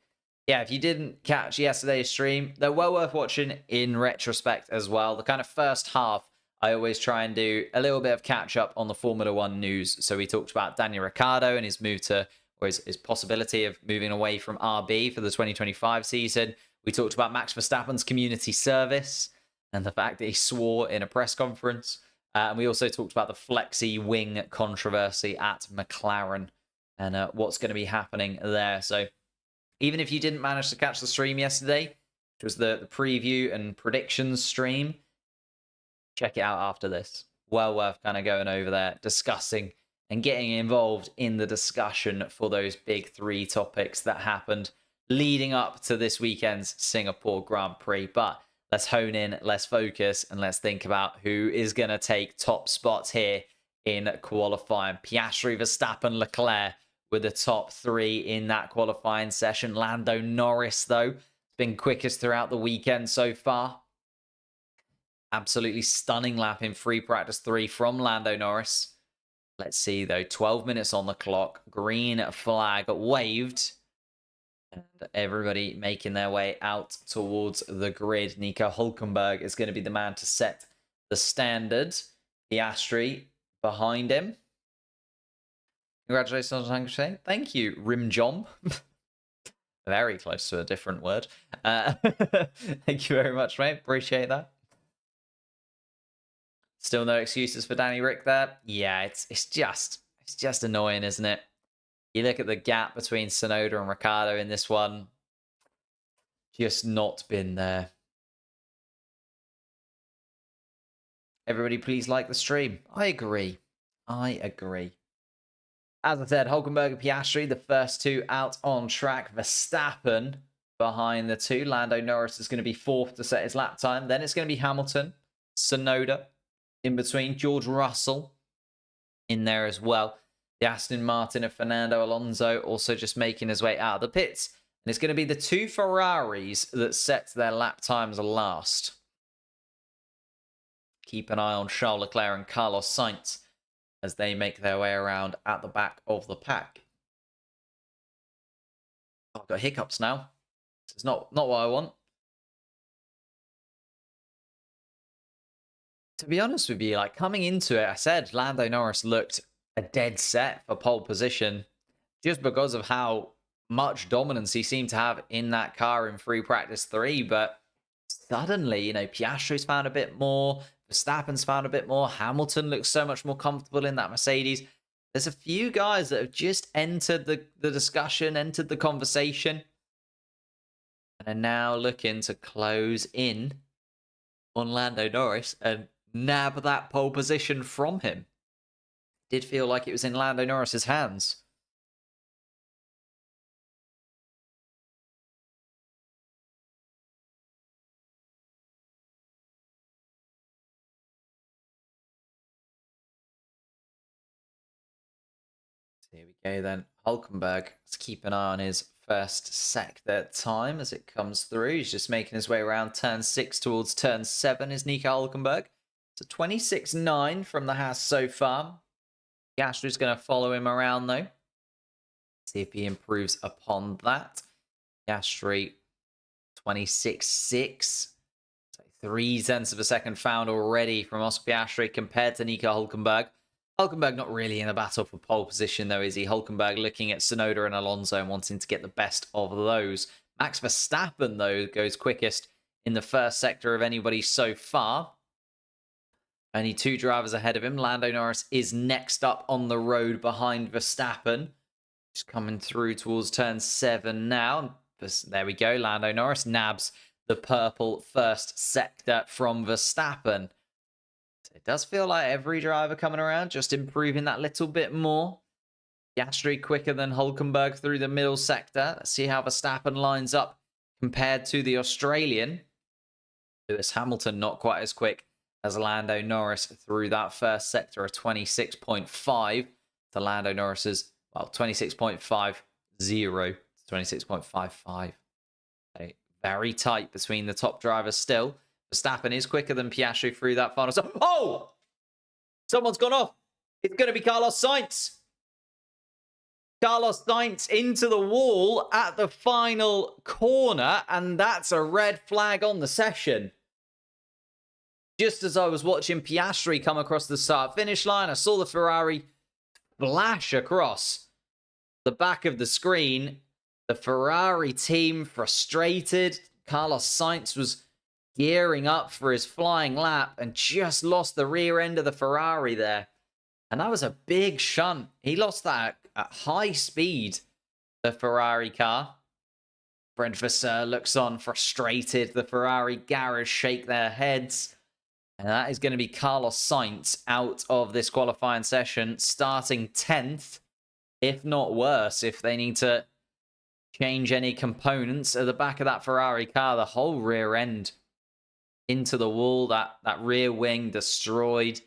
Yeah, if you didn't catch yesterday's stream, they're well worth watching in retrospect as well. The kind of first half, I always try and do a little bit of catch up on the Formula One news. So we talked about Daniel Ricciardo and his move to, or his possibility of moving away from RB for the 2025 season. We talked about Max Verstappen's community service and the fact that he swore in a press conference. And we also talked about the flexi wing controversy at McLaren and what's going to be happening there. So even if you didn't manage to catch the stream yesterday, which was the preview and predictions stream, check it out after this. Well worth kind of going over there, discussing and getting involved in the discussion for those big three topics that happened leading up to this weekend's Singapore Grand Prix. But let's hone in, let's focus, and let's think about who is going to take top spots here in qualifying. Piastri, Verstappen, Leclerc were the top three in that qualifying session. Lando Norris, though, has been quickest throughout the weekend so far. Absolutely stunning lap in free practice 3 from Lando Norris. Let's see, though. 12 minutes on the clock. Green flag waved. And everybody making their way out towards the grid. Nico Hülkenberg is going to be the man to set the standard. Piastri behind him. Congratulations on Hungary. Thank you, Rimjom. Very close to a different word. Thank you very much, mate. Appreciate that. Still no excuses for Danny Rick there. Yeah, it's just annoying, isn't it? You look at the gap between Tsunoda and Ricciardo in this one. Just not been there. Everybody please like the stream. I agree. As I said, Hülkenberg and Piastri, the first two out on track. Verstappen behind the two. Lando Norris is going to be fourth to set his lap time. Then it's going to be Hamilton, Tsunoda in between. George Russell in there as well. The Aston Martin of Fernando Alonso also just making his way out of the pits. And it's going to be the two Ferraris that set their lap times last. Keep an eye on Charles Leclerc and Carlos Sainz as they make their way around at the back of the pack. Oh, I've got hiccups now. It's not what I want. To be honest with you, like coming into it, I said Lando Norris looked a dead set for pole position just because of how much dominance he seemed to have in that car in free practice 3. But suddenly, you know, Piastri's found a bit more. Verstappen's found a bit more. Hamilton looks so much more comfortable in that Mercedes. There's a few guys that have just entered the discussion, entered the conversation. And And are now looking to close in on Lando Norris and nab that pole position from him. Did feel like it was in Lando Norris's hands. Here we go then. Hulkenberg, let's keep an eye on his first sector time as it comes through. He's just making his way around turn 6 towards turn 7 is Nico Hulkenberg. It's a 26.9 from the Haas so far. Piastri's going to follow him around though. See if he improves upon that. Piastri, 26.6. So 3 tenths of a second found already from Oscar Piastri compared to Nico Hulkenberg. Hulkenberg not really in a battle for pole position, though, is he? Hulkenberg looking at Tsunoda and Alonso and wanting to get the best of those. Max Verstappen, though, goes quickest in the first sector of anybody so far. Only 2 drivers ahead of him. Lando Norris is next up on the road behind Verstappen. Just coming through towards turn 7 now. There we go. Lando Norris nabs the purple first sector from Verstappen. It does feel like every driver coming around just improving that little bit more. Piastri quicker than Hulkenberg through the middle sector. Let's see how Verstappen lines up compared to the Australian. Lewis Hamilton not quite as quick as Lando Norris through that first sector of 26.5 to Lando Norris's, well, 26.50 to 26.55. Okay, very tight between the top drivers still. Verstappen is quicker than Piastri through that final. Oh! Someone's gone off. It's going to be Carlos Sainz. Carlos Sainz into the wall at the final corner, and that's a red flag on the session. Just as I was watching Piastri come across the start-finish line, I saw the Ferrari flash across the back of the screen. The Ferrari team frustrated. Carlos Sainz was gearing up for his flying lap and just lost the rear end of the Ferrari there. And that was a big shunt. He lost that at high speed, the Ferrari car. Brent Vasseur looks on frustrated. The Ferrari garage shake their heads. And that is going to be Carlos Sainz out of this qualifying session, starting 10th, if not worse, if they need to change any components at the back of that Ferrari car. The whole rear end into the wall, that rear wing destroyed.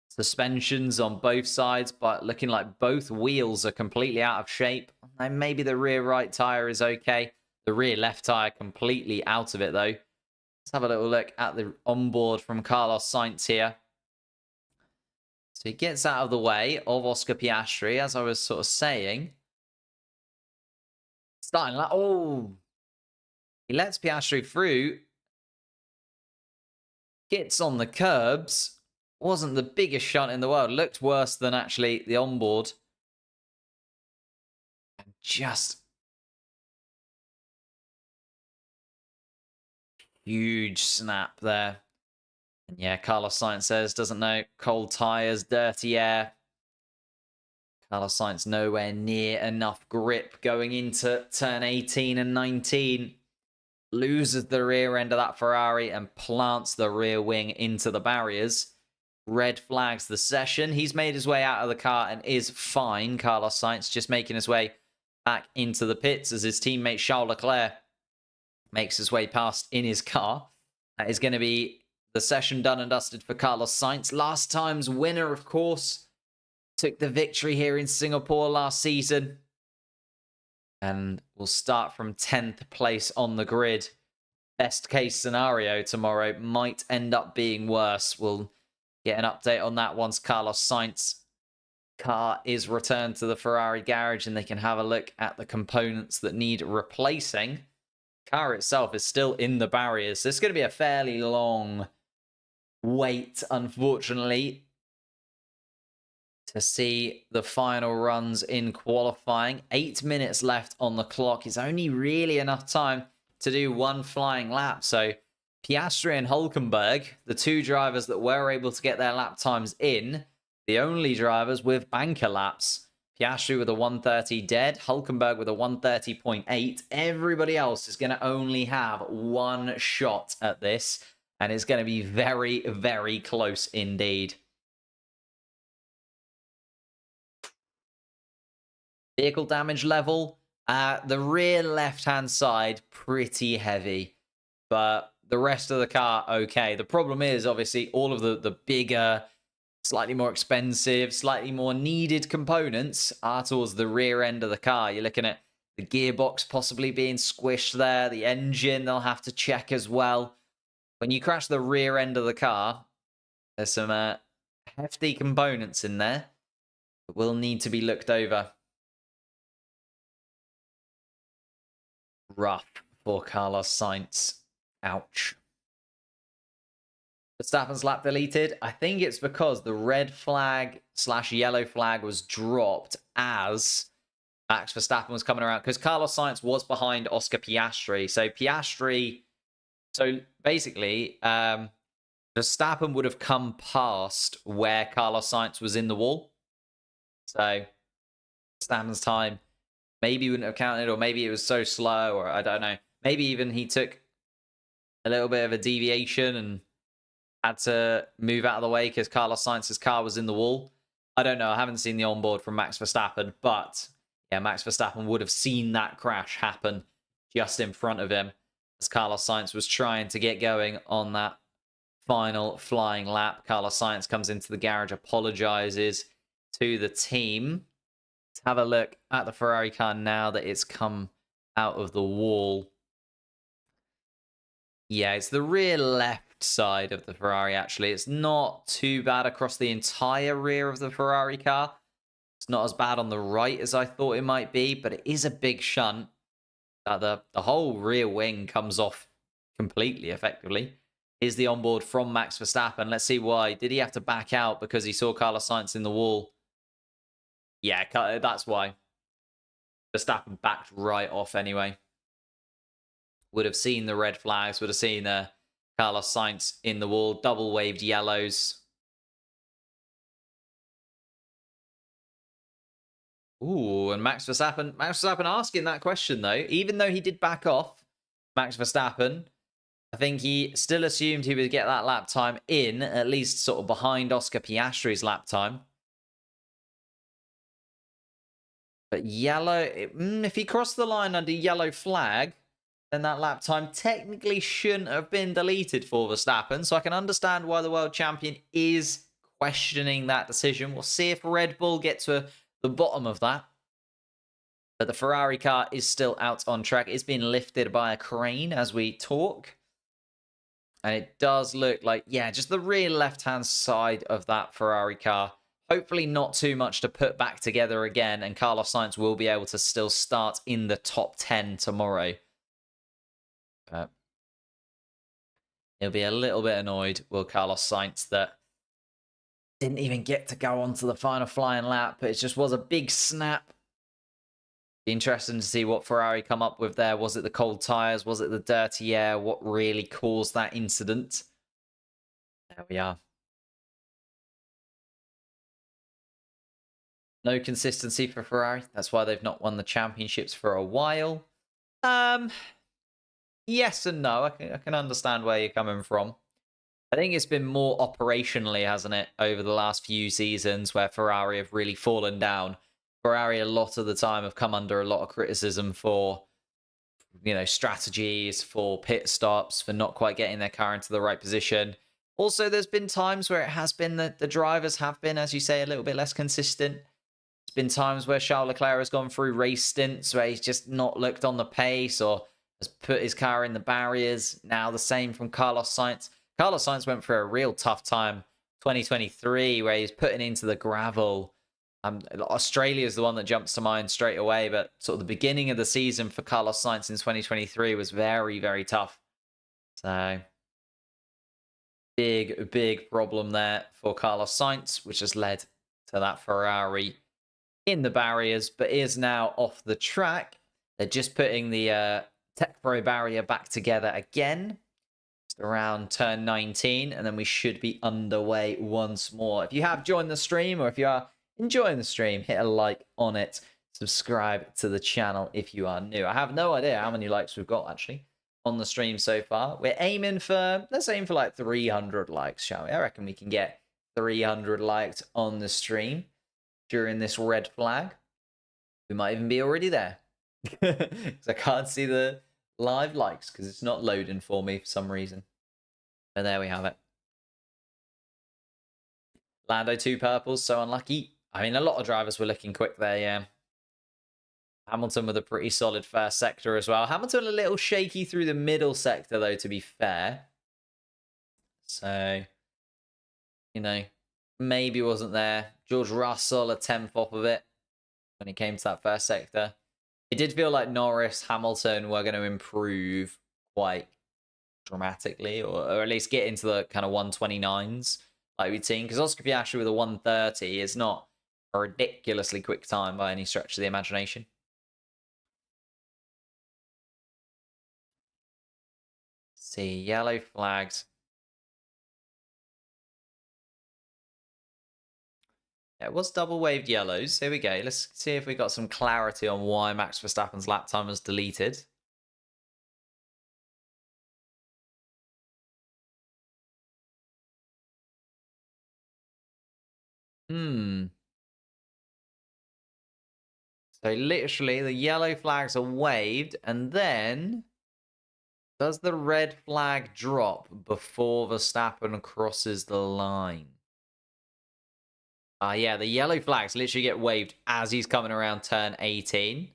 Suspensions on both sides, but looking like both wheels are completely out of shape. And maybe the rear right tyre is okay. The rear left tyre completely out of it, though. Let's have a little look at the onboard from Carlos Sainz here. So he gets out of the way of Oscar Piastri, as I was sort of saying. Starting like, oh, he lets Piastri through. Gets on the curbs. Wasn't the biggest shunt in the world. Looked worse than actually the onboard. And just huge snap there. And yeah, Carlos Sainz says, doesn't know. Cold tyres, dirty air. Carlos Sainz nowhere near enough grip going into turn 18 and 19. Loses the rear end of that Ferrari and plants the rear wing into the barriers. Red flags the session. He's made his way out of the car and is fine. Carlos Sainz just making his way back into the pits as his teammate Charles Leclerc makes his way past in his car. That is going to be the session done and dusted for Carlos Sainz. Last time's winner, of course. Took the victory here in Singapore last season. And we'll start from 10th place on the grid. Best case scenario tomorrow might end up being worse. We'll get an update on that once Carlos Sainz car is returned to the Ferrari garage and they can have a look at the components that need replacing. Car itself is still in the barriers. So it's going to be a fairly long wait, unfortunately, to see the final runs in qualifying. 8 minutes left on the clock. It's only really enough time to do one flying lap. So Piastri and Hulkenberg, the 2 drivers that were able to get their lap times in, the only drivers with banker laps. Piastri with a 130 dead. Hulkenberg with a 130.8. Everybody else is going to only have one shot at this. And it's going to be very, very close indeed. Vehicle damage level. The rear left-hand side, pretty heavy. But the rest of the car, okay. The problem is, obviously, all of the bigger, slightly more expensive, slightly more needed components are towards the rear end of the car. You're looking at the gearbox possibly being squished there. The engine, they'll have to check as well. When you crash the rear end of the car, there's some hefty components in there that will need to be looked over. Rough for Carlos Sainz. Ouch. Verstappen's lap deleted. I think it's because the red flag / yellow flag was dropped as Max Verstappen was coming around, because Carlos Sainz was behind Oscar Piastri. So Piastri, so basically, Verstappen would have come past where Carlos Sainz was in the wall. So Verstappen's time maybe wouldn't have counted, or maybe it was so slow, or I don't know. Maybe even he took a little bit of a deviation and had to move out of the way because Carlos Sainz's car was in the wall. I don't know. I haven't seen the onboard from Max Verstappen, but yeah, Max Verstappen would have seen that crash happen just in front of him as Carlos Sainz was trying to get going on that final flying lap. Carlos Sainz comes into the garage, apologizes to the team. Let's have a look at the Ferrari car now that it's come out of the wall. Yeah, it's the rear left side of the Ferrari, actually. It's not too bad across the entire rear of the Ferrari car. It's not as bad on the right as I thought it might be, but it is a big shunt. The whole rear wing comes off completely, effectively. Here's the onboard from Max Verstappen. Let's see why. Did he have to back out because he saw Carlos Sainz in the wall? Yeah, that's why. Verstappen backed right off anyway. Would have seen the red flags, would have seen Carlos Sainz in the wall, double waved yellows. Ooh, and Max Verstappen asking that question though, even though he did back off, Max Verstappen, I think he still assumed he would get that lap time in, at least sort of behind Oscar Piastri's lap time. But yellow, if he crossed the line under yellow flag, then that lap time technically shouldn't have been deleted for Verstappen. So I can understand why the world champion is questioning that decision. We'll see if Red Bull get to the bottom of that. But the Ferrari car is still out on track. It's been lifted by a crane as we talk. And it does look like, yeah, just the rear left-hand side of that Ferrari car. Hopefully not too much to put back together again. And Carlos Sainz will be able to still start in the top 10 tomorrow. He'll be a little bit annoyed, will Carlos Sainz, that didn't even get to go on to the final flying lap, but it just was a big snap. Be interesting to see what Ferrari come up with there. Was it the cold tyres? Was it the dirty air? What really caused that incident? There we are. No consistency for Ferrari. That's why they've not won the championships for a while. Yes and no. I can understand where you're coming from. I think it's been more operationally, hasn't it, over the last few seasons where Ferrari have really fallen down. Ferrari, a lot of the time, have come under a lot of criticism for, you know, strategies, for pit stops, for not quite getting their car into the right position. Also, there's been times where it has been that the drivers have been, as you say, a little bit less consistent. There's been times where Charles Leclerc has gone through race stints where he's just not looked on the pace or has put his car in the barriers. Now the same from Carlos Sainz. Carlos Sainz went through a real tough time 2023 where he's putting into the gravel. Australia is the one that jumps to mind straight away, but sort of the beginning of the season for Carlos Sainz in 2023 was very, very tough. So big problem there for Carlos Sainz, which has led to that Ferrari in the barriers, but is now off the track. They're just putting the Tech Pro barrier back together again. Just around turn 19, and then we should be underway once more. If you have joined the stream, or if you are enjoying the stream, hit a like on it. Subscribe to the channel if you are new. I have no idea how many likes we've got, actually, on the stream so far. We're aiming for, let's aim for like 300 likes, shall we? I reckon we can get 300 likes on the stream during this red flag. We might even be already there. Because I can't see the live likes because it's not loading for me for some reason. And there we have it. Lando 2 purples, so unlucky. I mean, a lot of drivers were looking quick there, yeah. Hamilton with a pretty solid first sector as well. Hamilton a little shaky through the middle sector, though, to be fair. So, you know, maybe wasn't there. George Russell a 10th off of it when it came to that first sector. It did feel like Norris, Hamilton were going to improve quite dramatically, or at least get into the kind of 129s like we'd seen. Because Oscar Piastri with a 130 is not a ridiculously quick time by any stretch of the imagination. See, yellow flags. Yeah, it was double waved yellows. Here we go. Let's see if we got some clarity on why Max Verstappen's lap time was deleted. So literally the yellow flags are waved, and then does the red flag drop before Verstappen crosses the line? Yeah, the yellow flags literally get waved as he's coming around turn 18.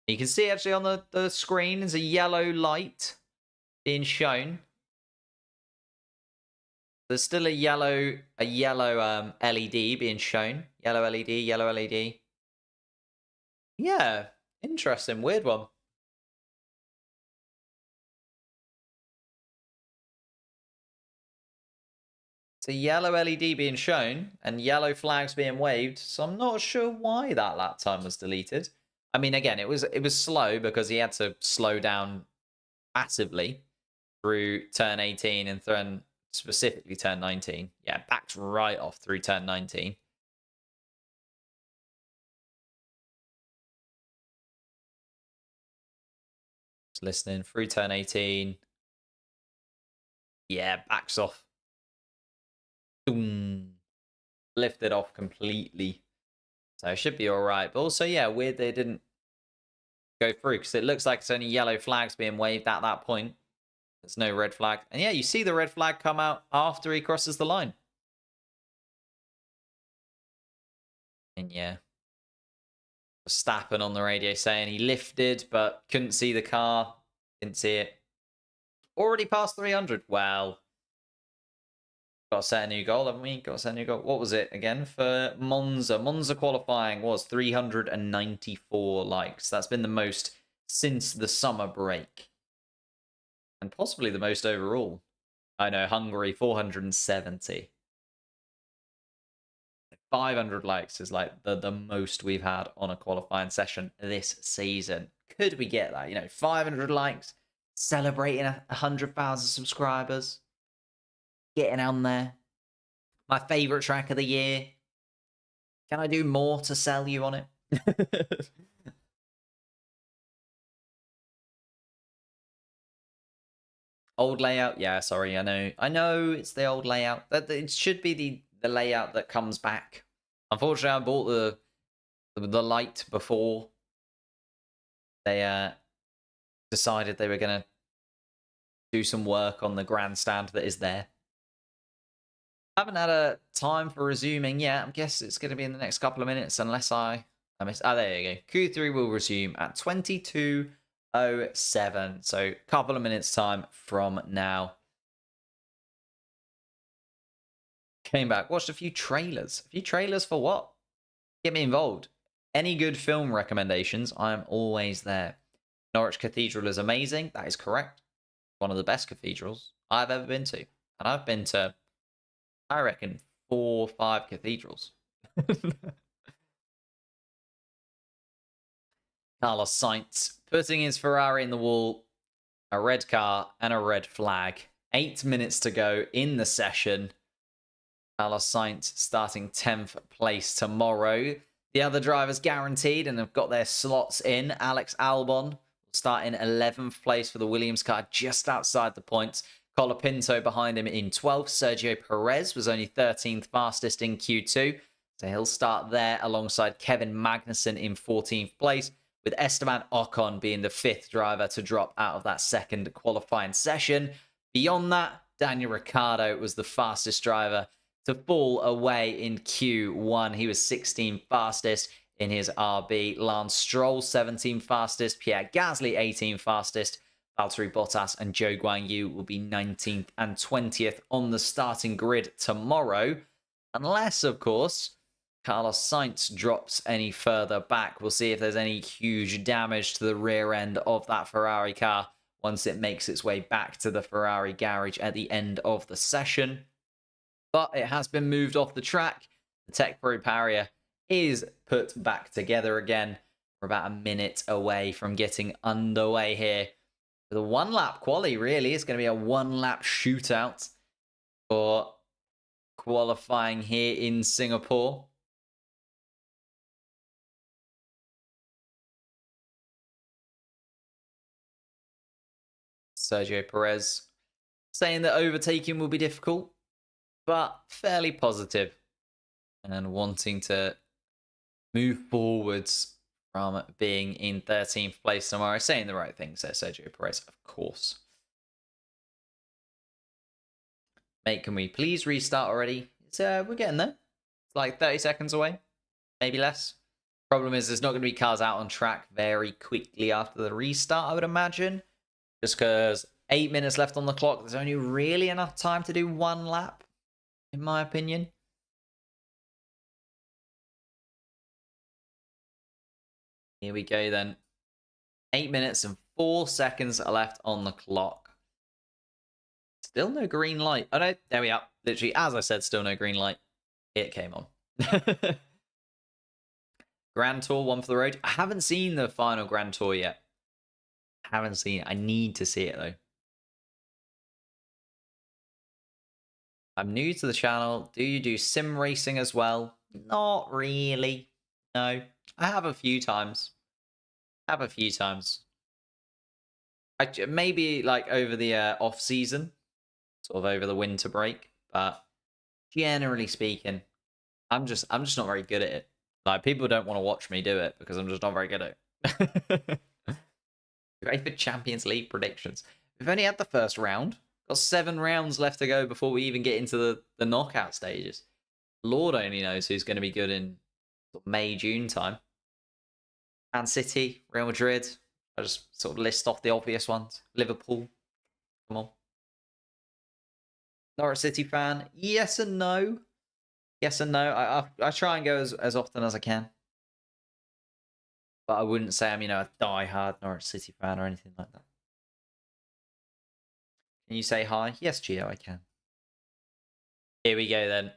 You can see actually on the screen is a yellow light being shown. There's still a yellow LED being shown. Yellow LED, yellow LED. Yeah, interesting, weird one. It's a yellow LED being shown and yellow flags being waved, so I'm not sure why that lap time was deleted. I mean, again, it was slow because he had to slow down massively through turn 18 and then specifically turn 19. Yeah, backed right off through turn 19. Just listening through turn 18. Yeah, backs off. Boom. Lifted off completely. So it should be all right. But also, yeah, weird they didn't go through because it looks like it's only yellow flags being waved at that point. There's no red flag. And yeah, you see the red flag come out after he crosses the line. And yeah, Verstappen on the radio saying he lifted but couldn't see the car. Didn't see it. Already past 300. Well, got to set a new goal, haven't we? Got to set a new goal. What was it again for Monza? Monza qualifying was 394 likes. That's been the most since the summer break. And possibly the most overall. I know, Hungary, 470. 500 likes is like the most we've had on a qualifying session this season. Could we get that? You know, 500 likes, celebrating 100,000 subscribers, getting on there. My favorite track of the year. Can I do more to sell you on it? Old layout? Yeah, sorry, I know it's the old layout. It should be the layout that comes back. Unfortunately, I bought the light before they decided they were going to do some work on the grandstand that is there. I haven't had a time for resuming yet. I guess it's going to be in the next couple of minutes unless I miss. Oh, there you go. Q3 will resume at 22:07. So a couple of minutes time from now. Came back, watched a few trailers. A few trailers for what? Get me involved. Any good film recommendations, I am always there. Norwich Cathedral is amazing. That is correct. One of the best cathedrals I've ever been to. And I've been to, I reckon, 4 or 5 cathedrals. Carlos Sainz putting his Ferrari in the wall. A red car and a red flag. 8 minutes to go in the session. Carlos Sainz starting 10th place tomorrow. The other drivers guaranteed and have got their slots in. Alex Albon will start in 11th place for the Williams car, just outside the points. Colapinto behind him in 12th. Sergio Perez was only 13th fastest in Q2. So he'll start there alongside Kevin Magnussen in 14th place, with Esteban Ocon being the 5th driver to drop out of that second qualifying session. Beyond that, Daniel Ricciardo was the fastest driver to fall away in Q1. He was 16th fastest in his RB. Lance Stroll, 17th fastest. Pierre Gasly, 18th fastest. Valtteri Bottas and Zhou Guanyu will be 19th and 20th on the starting grid tomorrow. Unless, of course, Carlos Sainz drops any further back. We'll see if there's any huge damage to the rear end of that Ferrari car once it makes its way back to the Ferrari garage at the end of the session. But it has been moved off the track. The Tech Pro Barrier is put back together again. We're about a minute away from getting underway here. With a one-lap quali, really. It's going to be a one-lap shootout for qualifying here in Singapore. Sergio Perez saying that overtaking will be difficult, but fairly positive and wanting to move forwards from being in 13th place tomorrow. Saying the right things there, Sergio Perez, of course. Mate, can we please restart already? We're getting there. It's like 30 seconds away, maybe less. Problem is, there's not going to be cars out on track very quickly after the restart, I would imagine. Just because 8 minutes left on the clock, there's only really enough time to do one lap, in my opinion. Here we go then. 8 minutes and 4 seconds are left on the clock. Still no green light. Oh no, there we are. Literally, as I said, still no green light. It came on. Grand Tour, one for the road. I haven't seen the final Grand Tour yet. Haven't seen it. I need to see it though. I'm new to the channel. Do you do sim racing as well? Not really. No. I have a few times. Maybe like over the off season, sort of over the winter break. But generally speaking, I'm just not very good at it. Like, people don't want to watch me do it because I'm just not very good at it. Ready for Champions League predictions? We've only had the first round. Got 7 rounds left to go before we even get into the knockout stages. Lord only knows who's going to be good in May, June time. Man City, Real Madrid. I just sort of list off the obvious ones. Liverpool. Come on. Norwich City fan? Yes and no. Yes and no. I try and go as often as I can. But I wouldn't say I'm, a die-hard Norwich City fan or anything like that. Can you say hi? Yes, Gio, I can. Here we go then.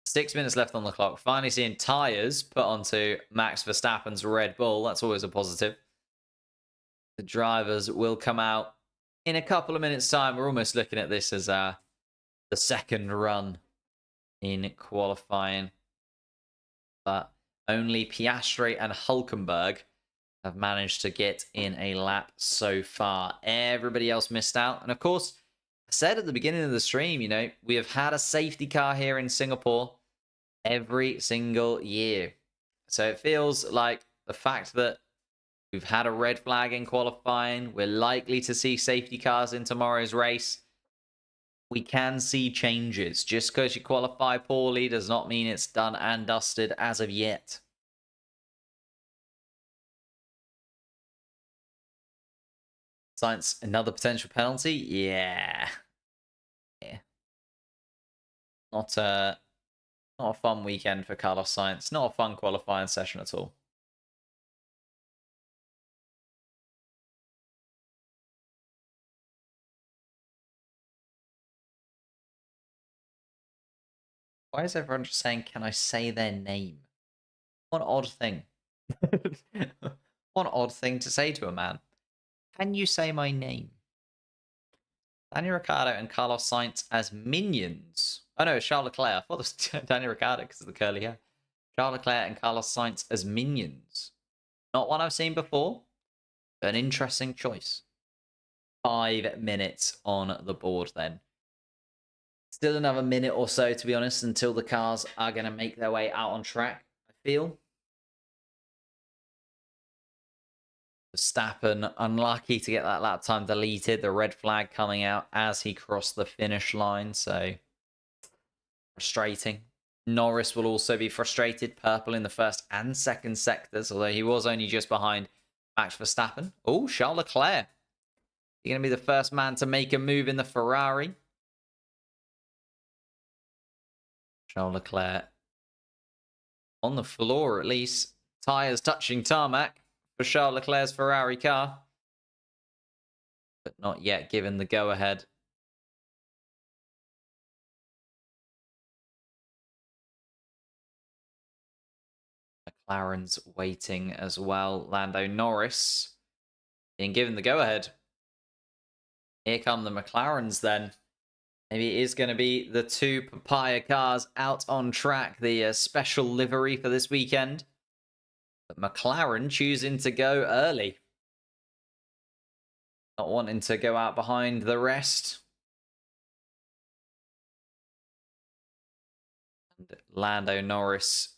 6 minutes left on the clock. Finally seeing tyres put onto Max Verstappen's Red Bull. That's always a positive. The drivers will come out in a couple of minutes' time. We're almost looking at this as the second run in qualifying. But only Piastri and Hülkenberg have managed to get in a lap so far. Everybody else missed out. And of course, I said at the beginning of the stream, we have had a safety car here in Singapore every single year. So it feels like the fact that we've had a red flag in qualifying, we're likely to see safety cars in tomorrow's race. We can see changes. Just because you qualify poorly does not mean it's done and dusted as of yet. Sainz, another potential penalty? Yeah. Not a fun weekend for Carlos Sainz. Not a fun qualifying session at all. Why is everyone just saying, can I say their name? What an odd thing. What an odd thing to say to a man. Can you say my name? Daniel Ricciardo and Carlos Sainz as minions. Oh no, it's Charles Leclerc. I thought it was Daniel Ricciardo because of the curly hair. Charles Leclerc and Carlos Sainz as minions. Not one I've seen before. An interesting choice. 5 minutes on the board then. Still another minute or so, to be honest, until the cars are going to make their way out on track, I feel. Verstappen, unlucky to get that lap time deleted. The red flag coming out as he crossed the finish line, so frustrating. Norris will also be frustrated. Purple in the first and second sectors, although he was only just behind Max Verstappen. Oh, Charles Leclerc. He's going to be the first man to make a move in the Ferrari. Charles Leclerc on the floor, at least. Tyres touching tarmac for Charles Leclerc's Ferrari car. But not yet given the go-ahead. McLaren's waiting as well. Lando Norris being given the go-ahead. Here come the McLarens then. Maybe it is going to be the 2 papaya cars out on track. The special livery for this weekend. But McLaren choosing to go early. Not wanting to go out behind the rest. And Lando Norris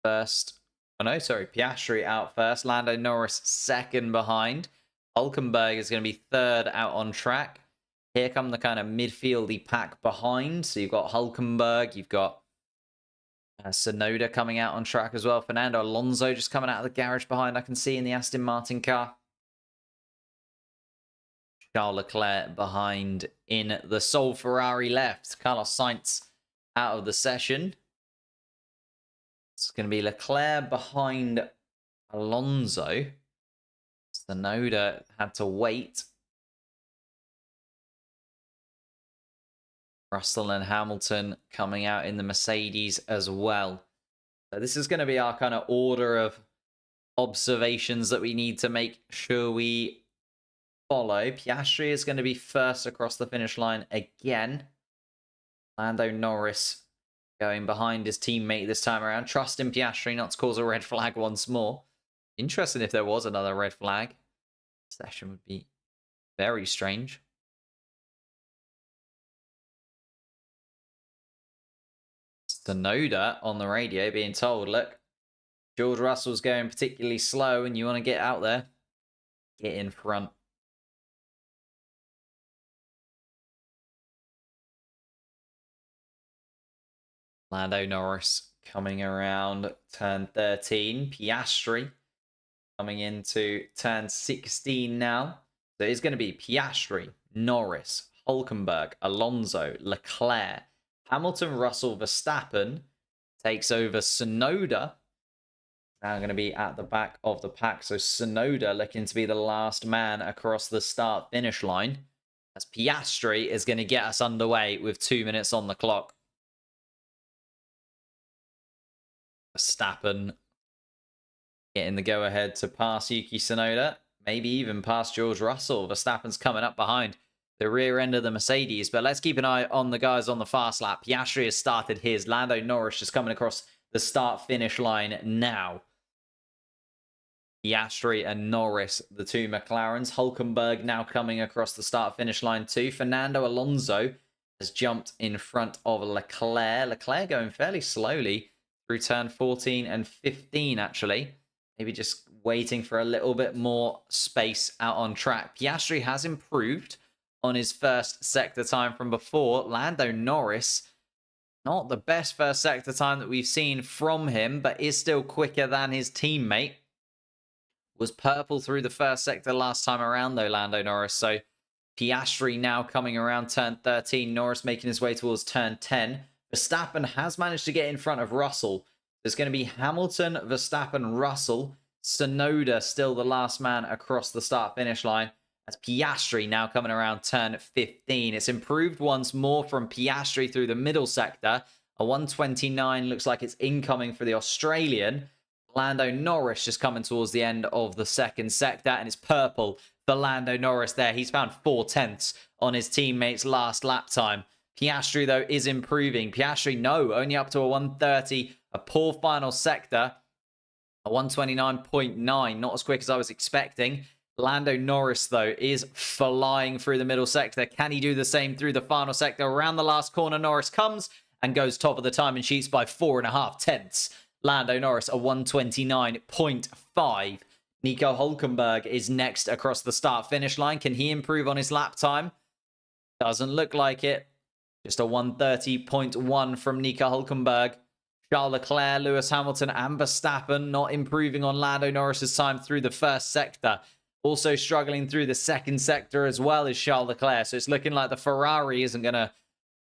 first. Oh no, sorry. Piastri out first. Lando Norris second behind. Hulkenberg is going to be third out on track. Here come the kind of midfieldy pack behind. So you've got Hulkenberg, you've got Tsunoda coming out on track as well. Fernando Alonso just coming out of the garage behind, I can see in the Aston Martin car. Charles Leclerc behind in the sole Ferrari left. Carlos Sainz out of the session. It's going to be Leclerc behind Alonso. Tsunoda had to wait. Russell and Hamilton coming out in the Mercedes as well. So this is going to be our kind of order of observations that we need to make sure we follow. Piastri is going to be first across the finish line again. Lando Norris going behind his teammate this time around. Trusting Piastri not to cause a red flag once more. Interesting if there was another red flag. Session would be very strange. Tsunoda on the radio being told, look, George Russell's going particularly slow and you want to get out there, get in front. Lando Norris coming around turn 13. Piastri coming into turn 16 now. So it's going to be Piastri, Norris, Hulkenberg, Alonso, Leclerc, Hamilton, Russell, Verstappen takes over Tsunoda. Now going to be at the back of the pack. So Tsunoda looking to be the last man across the start-finish line. As Piastri is going to get us underway with 2 minutes on the clock. Verstappen getting the go-ahead to pass Yuki Tsunoda. Maybe even past George Russell. Verstappen's coming up behind the rear end of the Mercedes. But let's keep an eye on the guys on the fast lap. Piastri has started his. Lando Norris just coming across the start-finish line now. Piastri and Norris, the 2 McLarens. Hulkenberg now coming across the start-finish line too. Fernando Alonso has jumped in front of Leclerc. Leclerc going fairly slowly through turn 14 and 15 actually. Maybe just waiting for a little bit more space out on track. Piastri has improved on his first sector time from before. Lando Norris, not the best first sector time that we've seen from him, but is still quicker than his teammate. Was purple through the first sector last time around though, Lando Norris. So Piastri now coming around turn 13. Norris making his way towards turn 10. Verstappen has managed to get in front of Russell. There's going to be Hamilton, Verstappen, Russell. Tsunoda still the last man across the start-finish line. That's Piastri now coming around turn 15. It's improved once more from Piastri through the middle sector. A 129 looks like it's incoming for the Australian. Lando Norris just coming towards the end of the second sector. And it's purple for Lando Norris there. He's found 4/10 on his teammate's last lap time. Piastri, though, is improving. Piastri, no, only up to a 130. A poor final sector. A 129.9, not as quick as I was expecting. Lando Norris, though, is flying through the middle sector. Can he do the same through the final sector? Around the last corner, Norris comes and goes top of the timing sheets by 4.5 tenths. Lando Norris, a 129.5. Nico Hülkenberg is next across the start-finish line. Can he improve on his lap time? Doesn't look like it. Just a 130.1 from Nico Hülkenberg. Charles Leclerc, Lewis Hamilton, and Verstappen not improving on Lando Norris's time through the first sector. Also struggling through the second sector as well as Charles Leclerc. So it's looking like the Ferrari isn't going to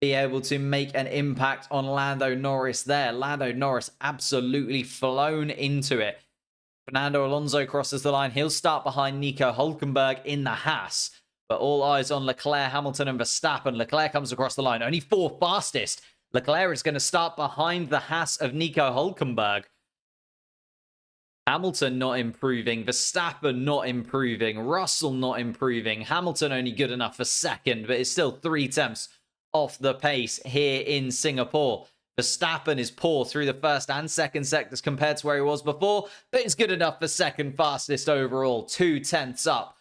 be able to make an impact on Lando Norris there. Lando Norris absolutely flown into it. Fernando Alonso crosses the line. He'll start behind Nico Hülkenberg in the Haas. But all eyes on Leclerc, Hamilton, and Verstappen. Leclerc comes across the line. Only fourth fastest. Leclerc is going to start behind the Haas of Nico Hülkenberg. Hamilton not improving. Verstappen not improving. Russell not improving. Hamilton only good enough for second, but it's still 3 tenths off the pace here in Singapore. Verstappen is poor through the first and second sectors compared to where he was before, but it's good enough for second fastest overall. 2 tenths up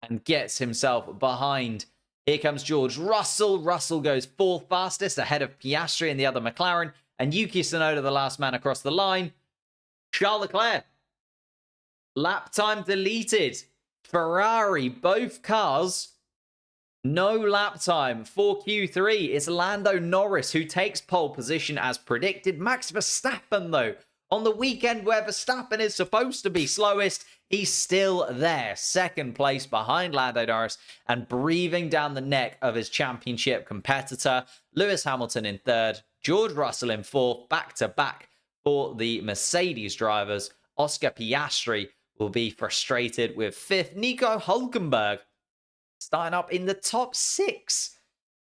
and gets himself behind. Here comes George Russell. Russell goes 4th fastest ahead of Piastri and the other McLaren. And Yuki Tsunoda, the last man across the line. Charles Leclerc. Lap time deleted. Ferrari, both cars. No lap time for Q3. It's Lando Norris who takes pole position as predicted. Max Verstappen, though, on the weekend where Verstappen is supposed to be slowest, he's still there. 2nd place behind Lando Norris and breathing down the neck of his championship competitor. Lewis Hamilton in 3rd. George Russell in 4th. Back-to-back for the Mercedes drivers. Oscar Piastri will be frustrated with 5th. Nico Hülkenberg starting up in the top 6.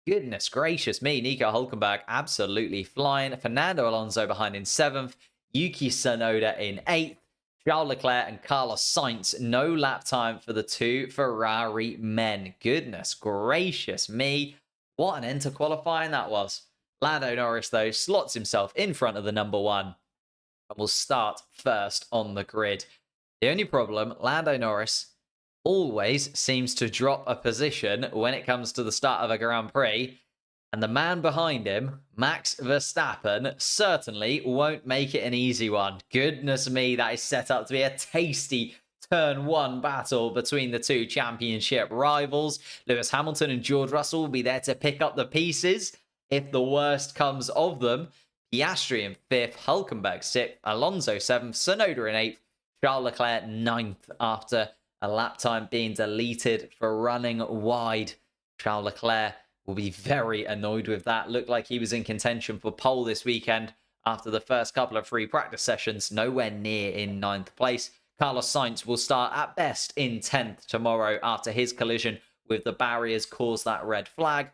Goodness gracious me. Nico Hülkenberg absolutely flying. Fernando Alonso behind in 7th. Yuki Tsunoda in 8th. Charles Leclerc and Carlos Sainz. No lap time for the 2 Ferrari men. Goodness gracious me. What an end to qualifying that was. Lando Norris, though, slots himself in front of the number 1 and will start first on the grid. The only problem, Lando Norris always seems to drop a position when it comes to the start of a Grand Prix. And the man behind him, Max Verstappen, certainly won't make it an easy one. Goodness me, that is set up to be a tasty Turn 1 battle between the 2 championship rivals. Lewis Hamilton and George Russell will be there to pick up the pieces if the worst comes of them. Piastri in 5th, Hülkenberg 6th, Alonso 7th, Tsunoda in 8th, Charles Leclerc 9th after a lap time being deleted for running wide. Charles Leclerc will be very annoyed with that. Looked like he was in contention for pole this weekend after the first couple of free practice sessions. Nowhere near in 9th place. Carlos Sainz will start at best in 10th tomorrow after his collision with the barriers caused that red flag.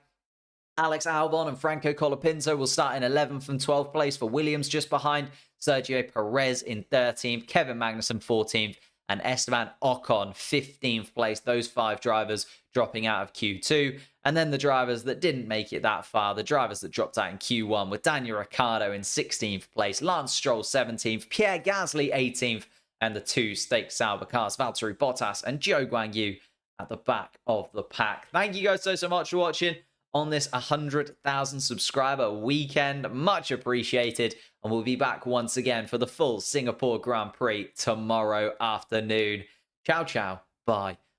Alex Albon and Franco Colapinto will start in 11th and 12th place for Williams, just behind Sergio Perez in 13th, Kevin Magnussen 14th, and Esteban Ocon 15th place. Those 5 drivers dropping out of Q2. And then the drivers that didn't make it that far, the drivers that dropped out in Q1, with Daniel Ricciardo in 16th place, Lance Stroll 17th, Pierre Gasly 18th, and the 2 Stake Sauber cars, Valtteri Bottas and Zhou Guanyu at the back of the pack. Thank you guys so much for watching on this 100,000 subscriber weekend. Much appreciated. And we'll be back once again for the full Singapore Grand Prix tomorrow afternoon. Ciao, ciao. Bye.